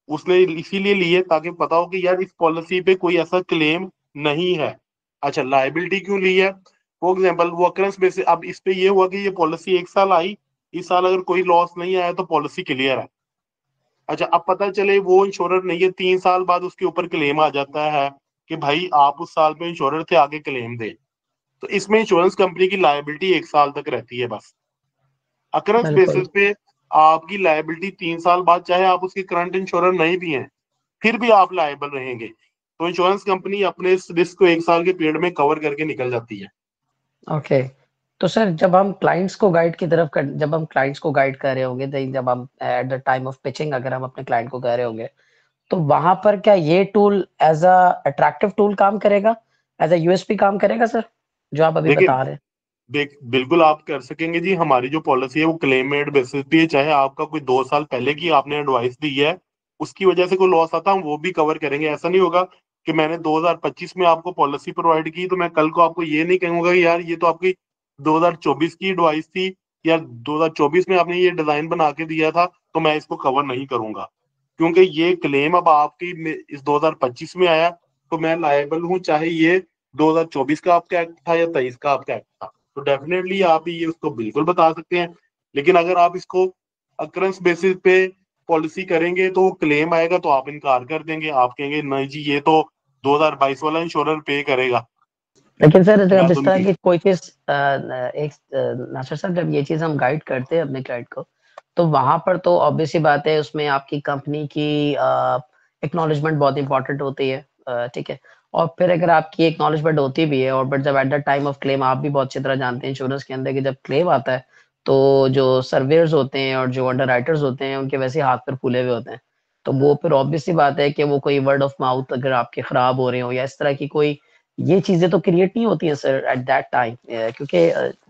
उसने इसीलिए ली है ताकि पता हो कि यार इस पॉलिसी पे कोई ऐसा क्लेम नहीं है। अच्छा, लाइबिलिटी क्यों ली है? फॉर एग्जाम्पल वो अक्रंस बेसिस, अब इस पे ये हुआ कि ये पॉलिसी 1 साल आई, इस साल अगर कोई लॉस नहीं आया तो पॉलिसी क्लियर है। अच्छा, अब पता चले वो इंश्योरर नहीं है, 3 साल बाद उसके ऊपर क्लेम आ जाता है कि भाई आप उस साल में इंश्योरर थे, आगे क्लेम दे। तो इसमें इंश्योरेंस कंपनी की लाइबिलिटी 1 साल तक रहती है बस। अक्रंस बिल्कुल। बेसिस पे आपकी लाइबिलिटी 3 साल बाद, चाहे आप उसके करंट इंश्योरर नहीं भी हैं, फिर भी आप लायबल रहेंगे। तो इंश्योरेंस कंपनी अपने इस रिस्क को 1 साल के पीरियड में कवर करके निकल जाती है। ओके। तो सर जब हम क्लाइंट्स को गाइड की तरफ जब हम क्लाइंट्स को गाइड कर रहे होंगे, जब हम at the time of pitching अगर हम अपने क्लाइंट को कह रहे होंगे, तो वहां पर क्या ये tool as a attractive tool काम करेगा, एज अ यूएसपी काम करेगा सर, जो आप अभी देखिए, बता रहे हैं? बिल्कुल आप कर सकेंगे जी। हमारी जो पॉलिसी है वो क्लेम मेड बेसिस पे है, चाहे आपका कोई 2 साल पहले की आपने एडवाइस दी है उसकी वजह से कोई लॉस आता हम वो भी कवर करेंगे। ऐसा नहीं होगा कि मैंने 2025 में आपको पॉलिसी प्रोवाइड की तो मैं कल को आपको ये नहीं कहूंगा कि यार ये तो आपकी 2024 की एडवाइस थी, यार 2024 में आपने ये डिजाइन बना के दिया था तो मैं इसको कवर नहीं करूंगा, क्योंकि ये क्लेम अब आपकी इस 2025 में आया तो मैं लायबल हूँ, चाहे ये 2024 का आपका एक्ट था या 23 का आपका एक्ट था। तो डेफिनेटली आप ये उसको बिल्कुल बता सकते हैं, लेकिन अगर आप इसको अक्रंस बेसिस पे पॉलिसी करेंगे तो क्लेम आएगा तो आप इनकार कर देंगे, आप कहेंगे नहीं जी ये तो 2022 वाला इंश्योरेंस पे करेगा। लेकिन सर जब मैं इस तो तरह नहीं। की कोई चीज एक नासिर साहब, जब ये चीज हम गाइड करते हैं अपने क्लाइंट को, तो वहां पर तो ऑब्वियस सी बात है, उसमें आपकी कंपनी की एक्नॉलेजमेंट बहुत इंपॉर्टेंट होती है, ठीक है। और फिर अगर आपकी एक्नॉलेजमेंट होती भी है, और बट जब at the time of claim, आप भी बहुत अच्छी तरह जानते हैं इंश्योरेंस के अंदर कि जब क्लेम आता है तो जो सर्वेयर्स होते हैं और जो अंडर राइटर्स होते हैं उनके वैसे हाथ पर फूले हुए होते हैं। तो वो फिर ऑब्वियस सी बात है कि वो कोई वर्ड ऑफ माउथ अगर आपके खराब हो रहे हो या इस तरह की कोई ये चीजें तो क्रिएट नहीं होती हैं सर एट दैट टाइम, क्योंकि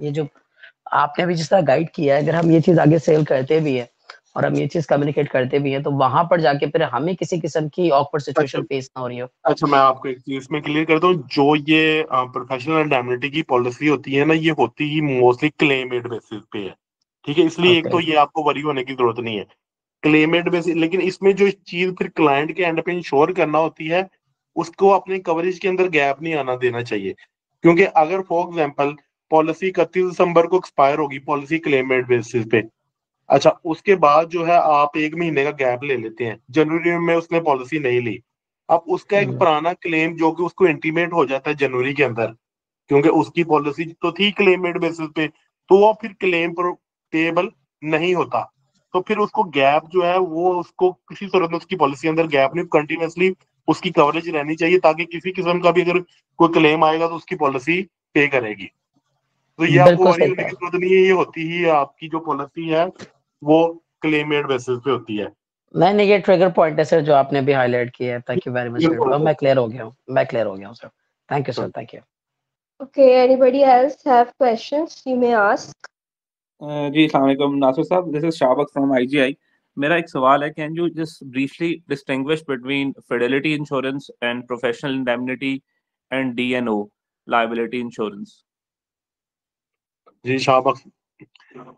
ये जो आपने अभी जिस तरह गाइड किया है, अगर हम ये चीज आगे सेल करते भी हैं और हम ये चीज कम्युनिकेट करते भी हैं, तो वहां पर जाके फिर हमें किसी किस्म की ऑकवर्ड अच्छा सिचुएशन फेस ना हो रही हो। अच्छा, मैं आपको एक चीज में क्लियर करता हूँ, जो ये प्रोफेशनल इंडेमनिटी की पॉलिसी होती है ना, ये होती ही मोस्टली क्लेमेड बेसिस पे है, ठीक है। इसलिए एक ओके। तो ये आपको वरी होने की जरूरत नहीं है, क्लेमेड बेसिस। लेकिन इसमें जो चीज फिर क्लाइंट के एंड पे इंश्योर करना होती है, उसको अपनी कवरेज के अंदर गैप नहीं आना देना चाहिए। क्योंकि अगर फॉर एग्जाम्पल पॉलिसी 31 दिसंबर को एक्सपायर होगी, पॉलिसी क्लेमेड बेसिस पे, अच्छा उसके बाद जो है आप 1 महीने का गैप ले लेते हैं, जनवरी में उसने पॉलिसी नहीं ली, अब उसका एक पुराना क्लेम जो कि उसको इंटीमेट हो जाता है जनवरी के अंदर, क्योंकि उसकी पॉलिसी तो थी क्लेमेड बेसिस पे, तो वो फिर क्लेम पेबल नहीं होता। तो फिर उसको गैप जो है वो उसको किसी सूरत में उसकी पॉलिसी अंदर गैप नहीं, कंटिन्यूसली उसकी कवरेज रहनी चाहिए, ताकि किसी किस्म का भी अगर कोई क्लेम आएगा तो उसकी पॉलिसी पे करेगी। तो ये आपको बिल्कुल वरी सही होने कहा। की जरूरत नहीं है, ये होती ही आपकी जो पॉलिसी है वो क्लेमेड बेसिस पे होती है। नहीं नहीं, ये ट्रिगर पॉइंट है सर जो आपने भी हाईलाइट किया है, thank you very much sir. बिल्कुल अब मैं क्लियर हो गया हूँ, मैं क्लियर हो गया हूँ sir. Thank you sir, sir. Thank you. Okay, anybody else have questions? You may ask. जी अस्सलाम वालेकुम Nasir Sahab, this is Shabak from IGI. मेरा एक सवाल है, can you just briefly distinguish between fidelity insurance and professional indemnity and DNO liability insurance? जी शाबाश।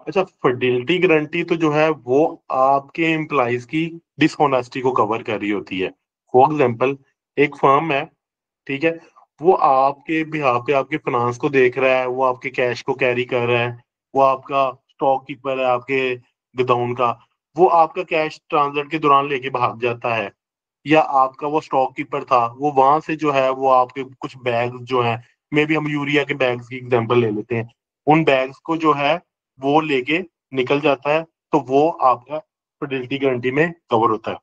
अच्छा, फिडेलिटी गारंटी तो जो है वो आपके एम्प्लॉइज की डिसऑनेस्टी को कवर कर रही होती है। फॉर एग्जांपल, एक फर्म है, ठीक है, वो आपके बिहाफ पे आपके फाइनेंस को देख रहा है, वो आपके कैश को कैरी कर रहा है, वो आपका स्टॉक कीपर है आपके गोडाउन का, वो आपका कैश ट्रांजिट के दौरान लेके भाग जाता है, या आपका वो स्टॉक कीपर था, वो वहां से जो है वो आपके कुछ बैग्स जो हैं, मे बी हम यूरिया के बैग्स की एग्जांपल ले लेते हैं, उन बैग्स को जो है वो लेके निकल जाता है, तो वो आपका फिडेलिटी गारंटी में कवर होता है।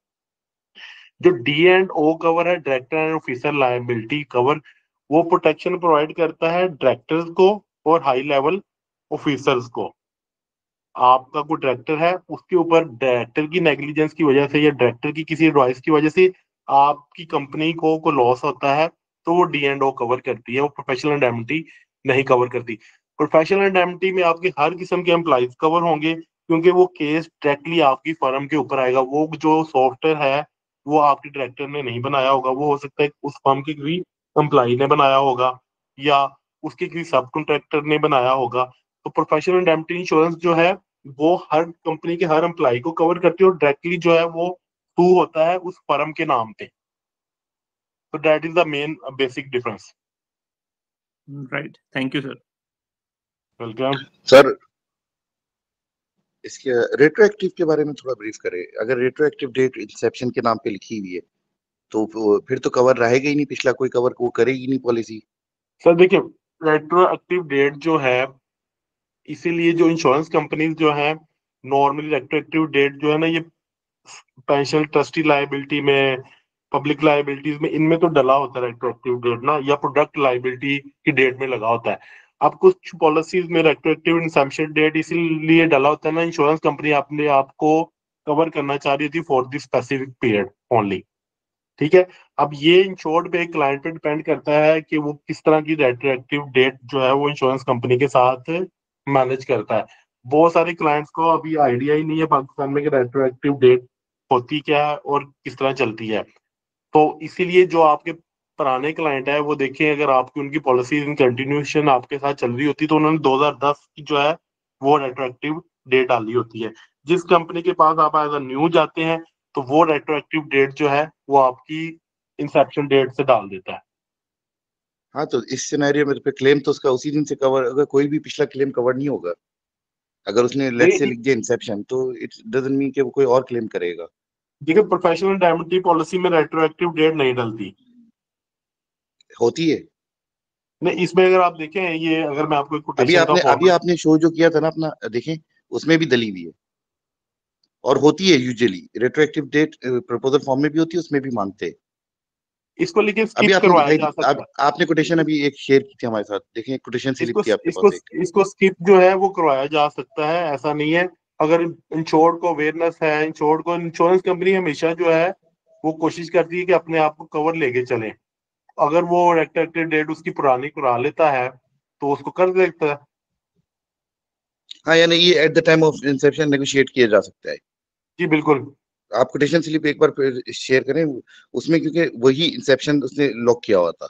जो डी एंड ओ कवर है, director and officer liability cover, वो प्रोटेक्शन प्रोवाइड करता है डायरेक्टर्स को और हाई लेवल ऑफिसर्स को। आपका कोई डायरेक्टर है, उसके ऊपर डायरेक्टर की नेग्लिजेंस की वजह से या डायरेक्टर की किसी एडवाइस की वजह से आपकी कंपनी को लॉस होता है, तो वो डी एंड ओ कवर करती है, वो प्रोफेशनल इंडेमनिटी नहीं कवर करती। प्रोफेशनल इंडेमनिटी में आपके हर किस्म के एम्प्लॉइज कवर होंगे, क्योंकि वो केस डायरेक्टली आपकी फर्म के ऊपर आएगा। वो जो सॉफ्टवेयर है वो आपके डायरेक्टर ने नहीं बनाया होगा, वो हो सकता है उस फर्म के किसी एम्प्लॉय ने बनाया होगा, या उसके किसी सब कॉन्ट्रैक्टर ने बनाया होगा। तो प्रोफेशनल इंडेमनिटी इंश्योरेंस जो है वो हर कंपनी के हर एम्प्लॉय को कवर करती है, और डायरेक्टली जो है वो टू होता है उस फर्म के नाम पे। तो that is the main basic difference. Right, thank you sir. Welcome sir. इसके रेट्रोएक्टिव के बारे में थोड़ा ब्रीफ करें। अगर रेट्रोएक्टिव डेट इंसेप्शन के नाम पे लिखी हुई है तो फिर तो कवर रहेगा ही नहीं, पिछला कोई कवर वो करेगी नहीं पॉलिसी। सर देखिए, रेट्रोएक्टिव डेट जो है, इसीलिए जो इंश्योरेंस कंपनीज जो है नॉर्मली रेट्रोएक्टिव डेट जो है ना, ये पेंशन ट्रस्टी लायबिलिटी में, पब्लिक लायबिलिटीज में, इनमें तो डला होता है रेट्रोएक्टिव डेट ना, या प्रोडक्ट लायबिलिटी की डेट में लगा होता है। अब कुछ पॉलिसीज में रेट्रोएक्टिव इंसेप्शन डेट इसीलिए डला होता है ना, इंश्योरेंस कंपनी अपने आप को कवर करना चाह रही थी for this specific period only, ठीक है। अब ये इंश्योर्ड पे क्लाइंट पे डिपेंड करता है कि वो किस तरह की रेट्रोएक्टिव डेट जो है वो इंश्योरेंस कंपनी के साथ मैनेज करता है। बहुत सारे क्लाइंट्स को अभी आइडिया ही नहीं है पाकिस्तान में कि रेट्रोएक्टिव डेट होती क्या है और किस तरह चलती है। तो इसीलिए जो आपके पुराने क्लाइंट है वो देखें, अगर आपकी उनकी पॉलिसी इन कंटिन्यूएशन आपके साथ चल रही होती तो उन्होंने 2010 की जो है वो रेट्रोएक्टिव डेट डाली होती है। जिस कंपनी के पास आप एज अ न्यू जाते हैं तो वो रेट्रोएक्टिव डेट जो है वो आपकी इंसेप्शन डेट से डाल देता है। हाँ, तो इस सिनेरियो में तो फिर क्लेम तो उसका उसी दिन से कवर, अगर कोई भी पिछला क्लेम कवर नहीं होगा, अगर उसने लेट्स से लिख दिया इंसेप्शन, तो इट डजंट मीन कि वो कोई और क्लेम करेगा। देखिए प्रोफेशनल इंडेमनिटी पॉलिसी में रेट्रोएक्टिव डेट नहीं डलती। होती है। नहीं, इसमें अगर आप देखें, ये अगर मैं आपको अभी कोटेशन का आपने फॉर्मेट, शो जो किया था ना अपना, देखें उसमें भी दली हुई है और होती है usually retroactive date, proposal form में भी होती है, उसमें भी मांगते हैं। इसको लेके अभी स्किप आपने करवाया दिखाई जा थी, सकता है। आपने कोटेशन अभी एक शेयर की थी हमारे साथ, देखें कोटेशन स्लिप इसको थी आपके इसको पास एक। इसको स्किप जो है वो करवाया जा सकता है, ऐसा नहीं है। अगर इंश्योर्ड को अवेयरनेस है, इंश्योर्ड को, इंश्योरेंस कंपनी हमेशा जो है वो कोशिश करती है कि अपने आप को कवर लेके चले। अगर वो रेट्रोएक्टिव डेट उसकी पुरानी करा लेता है तो उसको कर देता है। हाँ, यानी ये at the time of Inception negotiate किया जा सकता है। जी बिल्कुल। आप कोटेशन स्लिप एक बार फिर शेयर करें उसमें, क्योंकि वही इंसेप्शन उसने लॉक किया हुआ था।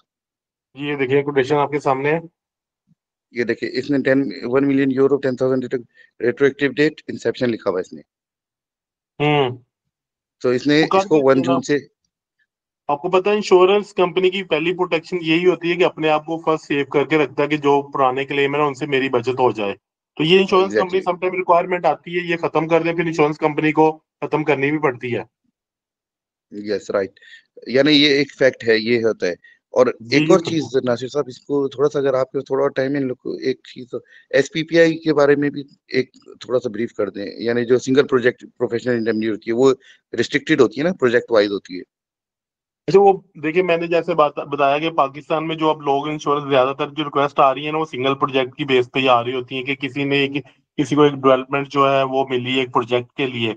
ये देखिए कोटेशन आपके सामने है। ये देखिए इसने 1 million euro 10,000 retroactive date inception लिखा हुआ है इसने। हम्म। तो इसने वो कर इसको देते 1 हैं ना। जून से, आपको पता है इंश्योरेंस कंपनी की पहली प्रोटेक्शन यही होती है कि अपने आप को फर्स्ट सेव करके रखता है कि जो पुराने क्लेम है ना उनसे मेरी बचत हो जाए। तो ये insurance company exactly, sometime requirement आती है, ये खत्म कर दे, फिर इंश्योरेंस कंपनी को खत्म करनी भी पड़ती है। यस राइट, यानी ये एक फैक्ट है, ये होता है। और जी एक जी और चीज नासिर साहब, इसको थोड़ा सा, अगर आपके थोड़ा और टाइम है, इन लोग को एक चीज एसपीपीआई के बारे में भी एक थोड़ा सा ब्रीफ कर दें। यानी जो सिंगल प्रोजेक्ट प्रोफेशनल इंडेमनिटी होती है वो रिस्ट्रिक्टेड होती है ना, प्रोजेक्ट वाइज होती है। अच्छा, वो देखिए मैंने जैसे बताया कि पाकिस्तान में जो अब लोग इंश्योरेंस, ज्यादातर जो रिक्वेस्ट आ रही है ना वो सिंगल प्रोजेक्ट की बेस पे ही आ रही होती है कि किसी को एक डेवलपमेंट जो है वो मिली एक प्रोजेक्ट के लिए,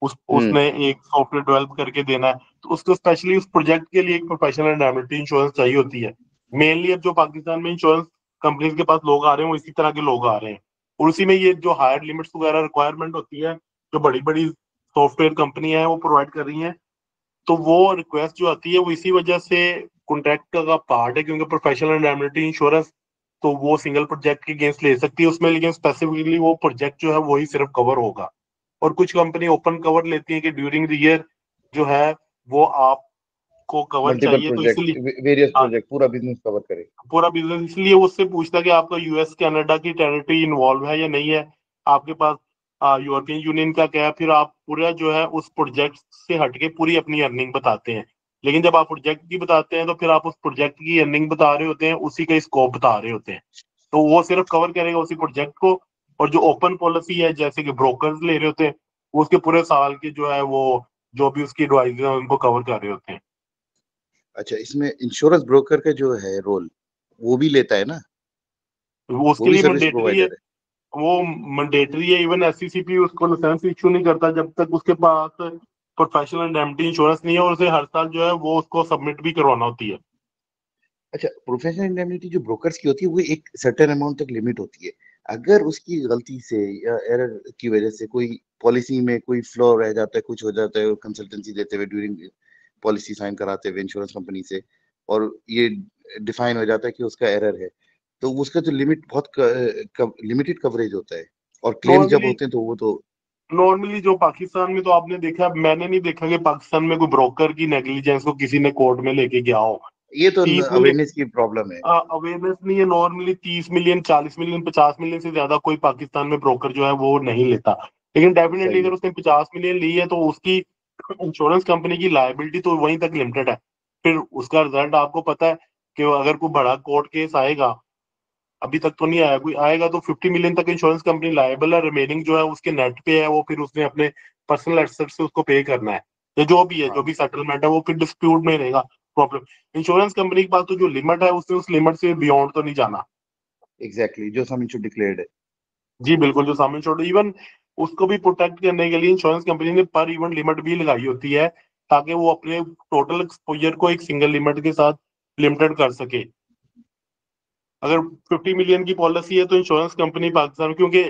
हम्म। उसने एक सॉफ्टवेयर डेवलप करके देना है, तो उसको स्पेशली उस प्रोजेक्ट के लिए एक प्रोफेशनल इंडेमनिटी इंश्योरेंस चाहिए होती है। मेनली अब जो पाकिस्तान में इंश्योरेंस कंपनीज के पास लोग आ रहे हैं वो इसी तरह के लोग आ रहे हैं, और उसी में ये जो हायर लिमिट्स वगैरह रिक्वायरमेंट होती है जो बड़ी बड़ी सॉफ्टवेयर कंपनी है वो प्रोवाइड कर रही है, तो वो रिक्वेस्ट जो आती है वो इसी वजह से कॉन्ट्रैक्ट का पार्ट है, क्योंकि प्रोफेशनल इंडेमनिटी इंश्योरेंस तो वो सिंगल प्रोजेक्ट के अगेंस्ट ले सकती है उसमें, लेकिन स्पेसिफिकली वो प्रोजेक्ट जो है वही सिर्फ कवर होगा। और कुछ कंपनी ओपन कवर लेती है कि ड्यूरिंग द ईयर जो है वो आपको कवर मल्टीपल चाहिए, तो प्रोजेक्ट, इसलिए वेरियस हाँ, प्रोजेक्ट, पूरा बिजनेस कवर करे। पूरा बिजनेस, इसलिए वो उससे पूछता है कि आपका यूएस कनाडा की टेरिटरी इन्वॉल्व है या नहीं है, आपके पास यूरोपियन यूनियन का क्या है, फिर आप पूरा जो है उस प्रोजेक्ट से हटके पूरी अपनी अर्निंग बताते हैं। लेकिन जब आप प्रोजेक्ट की बताते हैं तो फिर आप उस प्रोजेक्ट की अर्निंग बता रहे होते हैं, उसी का स्कोप बता रहे होते हैं, तो वो सिर्फ कवर करेगा उसी प्रोजेक्ट को। और जो ओपन पॉलिसी है जैसे कि ब्रोकर्स ले रहे होते हैं, वो उसके पूरे साल के जो है वो जो भी उसकी एडवाइजर है उनको कवर कर रहे होते हैं। अच्छा, इसमें इंश्योरेंस ब्रोकर का जो है रोल, वो भी लेता है ना, वो वो उसके भी लिए सर्विस मैंडेटरी है, प्रोवाइडर है। वो मैंडेटरी है। इवन एससीसीपी उसको लाइसेंस इशू नहीं करता जब तक उसके पास प्रोफेशनल इंडेमनिटी इंश्योरेंस नहीं है, और उसे हर साल जो है वो उसको सबमिट भी करवाना होती है। अच्छा, प्रोफेशनल इंडेमनिटी जो ब्रोकर्स की होती है वो एक सर्टेन अमाउंट तक लिमिट होती है। अगर उसकी गलती से या एरर की वजह से कोई पॉलिसी में कोई फ्लॉ रह जाता है, कुछ हो जाता है कंसल्टेंसी देते हुए, ड्यूरिंग पॉलिसी साइन कराते हुए इंश्योरेंस कंपनी से, और ये डिफाइन हो जाता है कि उसका एरर है, तो उसका जो लिमिट बहुत लिमिटेड कवरेज होता है, और क्लेम्स जब नॉर्मली होते हैं तो वो तो नॉर्मली जो पाकिस्तान में तो आपने देखा, मैंने नहीं देखा कि पाकिस्तान में कोई ब्रोकर की नेग्लिजेंस को किसी ने कोर्ट में लेके गया हो। ये तो 30 मिलियन अवेयरनेस की प्रॉब्लम है। अवेयरनेस नहीं है, नॉर्मली 30 मिलियन, 40 मिलियन, 50 मिलियन से ज्यादा कोई पाकिस्तान में ब्रोकर जो है वो नहीं लेता। लेकिन डेफिनेटली सही है। अगर उसने 50 मिलियन ली है तो उसकी इंश्योरेंस कंपनी की लायबिलिटी तो वहीं तक लिमिटेड है। फिर उसका रिजल्ट आपको पता है कि अगर कोई बड़ा कोर्ट केस आएगा, अभी तक तो नहीं आया, कोई आएगा तो 50 मिलियन तक इंश्योरेंस कंपनी लायबल है, रिमेनिंग जो है उसके नेट पे है, वो फिर उसने अपने पर्सनल एसेट से उसको पे करना है। या जो भी है, जो हाँ, भी सेटलमेंट है वो फिर डिस्प्यूट में रहेगा। प्रॉब्लम इंश्योरेंस कंपनी के पास तो जो लिमिट है उसने उस लिमिट से बियॉन्ड तो नहीं जाना। एग्जैक्टली, जो सम इंश्योर डिक्लेयर्ड है। जी बिल्कुल, जो सामने छोड़, इवन उसको भी प्रोटेक्ट करने के लिए इंश्योरेंस कंपनी ने पर इवन लिमिट भी लगाई होती है, ताकि वो अपने टोटल एक्सपोजर को एक सिंगल लिमिट के साथ लिमिटेड कर सके। अगर 50 मिलियन की पॉलिसी है तो इंश्योरेंस कंपनी पाकिस्तान, क्योंकि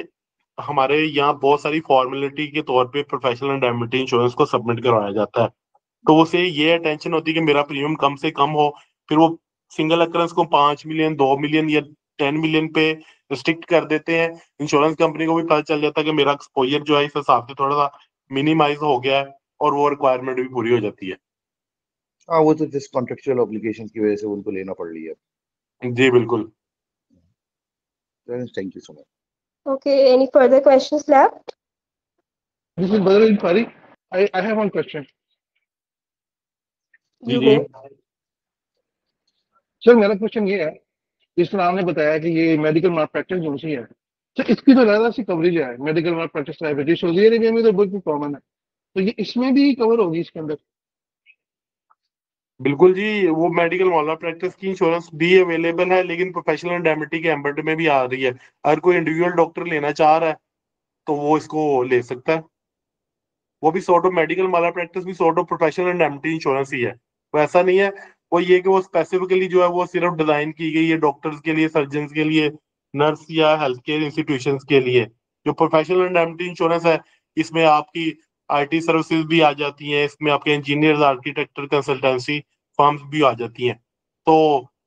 हमारे यहाँ बहुत सारी फॉर्मेलिटी के तौर पे प्रोफेशनल इंडेमनिटी इंश्योरेंस को सबमिट करवाया जाता है, तो उसे ये अटेंशन होती है कि मेरा प्रीमियम कम से कम हो, फिर वो सिंगल अकरेंस को 5 मिलियन, 2 मिलियन या 10 मिलियन पे रिस्ट्रिक्ट कर देते हैं, इंश्योरेंस कंपनी को भी पता चल जाता है कि मेरा एक्सपोजर जो है इस हिसाब से थोड़ा सा मिनिमाइज हो गया है और वो रिक्वायरमेंट भी पूरी हो जाती है। हाँ, वो तो जिस कॉन्ट्रेक्चुअल ऑब्लिगेशन की वजह से उनको लेना पड़ रही है। जी बिल्कुल। Thank you so much. Okay, any further questions left? This is Badruddin Fari. I have one question. जी You जी। may. सर मेरा क्वेश्चन ये है, जिस तरह आपने बताया कि ये मेडिकल माल प्रैक्टिस जो सी है, सर इसकी तो ज्यादा सी कवरेज है मेडिकल माल प्रैक्टिस लाइबिलिटी, सऊदी अरेबिया में तो बिल्कुल कॉमन है, तो ये इसमें भी कवर होगी इसके अंदर? बिल्कुल जी, वो मेडिकल माल प्रैक्टिस की इंश्योरेंस भी अवेलेबल है, लेकिन प्रोफेशनल इंडेमिनिटी के एम्बर्ट में भी आ रही है। अगर कोई इंडिविजुअल डॉक्टर लेना चाह रहा है तो वो इसको ले सकता है। वो भी sort of medical malpractice भी sort of professional indemnity insurance ही है। वो ऐसा नहीं है, वो ये कि वो स्पेसिफिकली जो है वो सिर्फ डिजाइन की गई है डॉक्टर्स के लिए, सर्जन के लिए, नर्स या हेल्थ केयर इंस्टीट्यूशन के लिए। जो प्रोफेशनल इंडेमिनिटी इंश्योरेंस है, इसमें आपकी IT सर्विसेज भी आ जाती हैं, इसमें आपके इंजीनियर्स, आर्किटेक्टर, कंसल्टेंसी फर्म्स भी आ जाती हैं। तो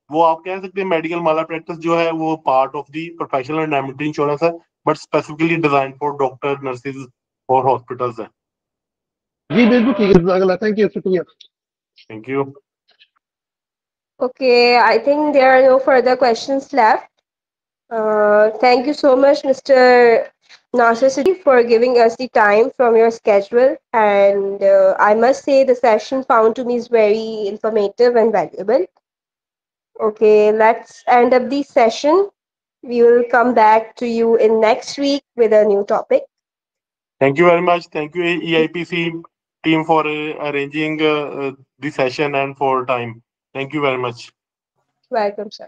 वो आप कह सकते हैं मेडिकल माल प्रैक्टिस जो है वो part of the professional indemnity insurance है, but specifically design for doctor, nurses और हॉस्पिटल्स है। जी बिल्कुल ठीक है, अगला थैंक यू, शुक्रिया। Thank you. Okay, I think there are no further questions left. Thank you so much, Mr. Nasir Siddiqui, for giving us the time from your schedule. And I must say the session found to me is very informative and valuable. Okay, let's end up the session. We will come back to you in next week with a new topic. Thank you very much. Thank you, EIPC team, for arranging the session and for time. Thank you very much. Welcome, sir.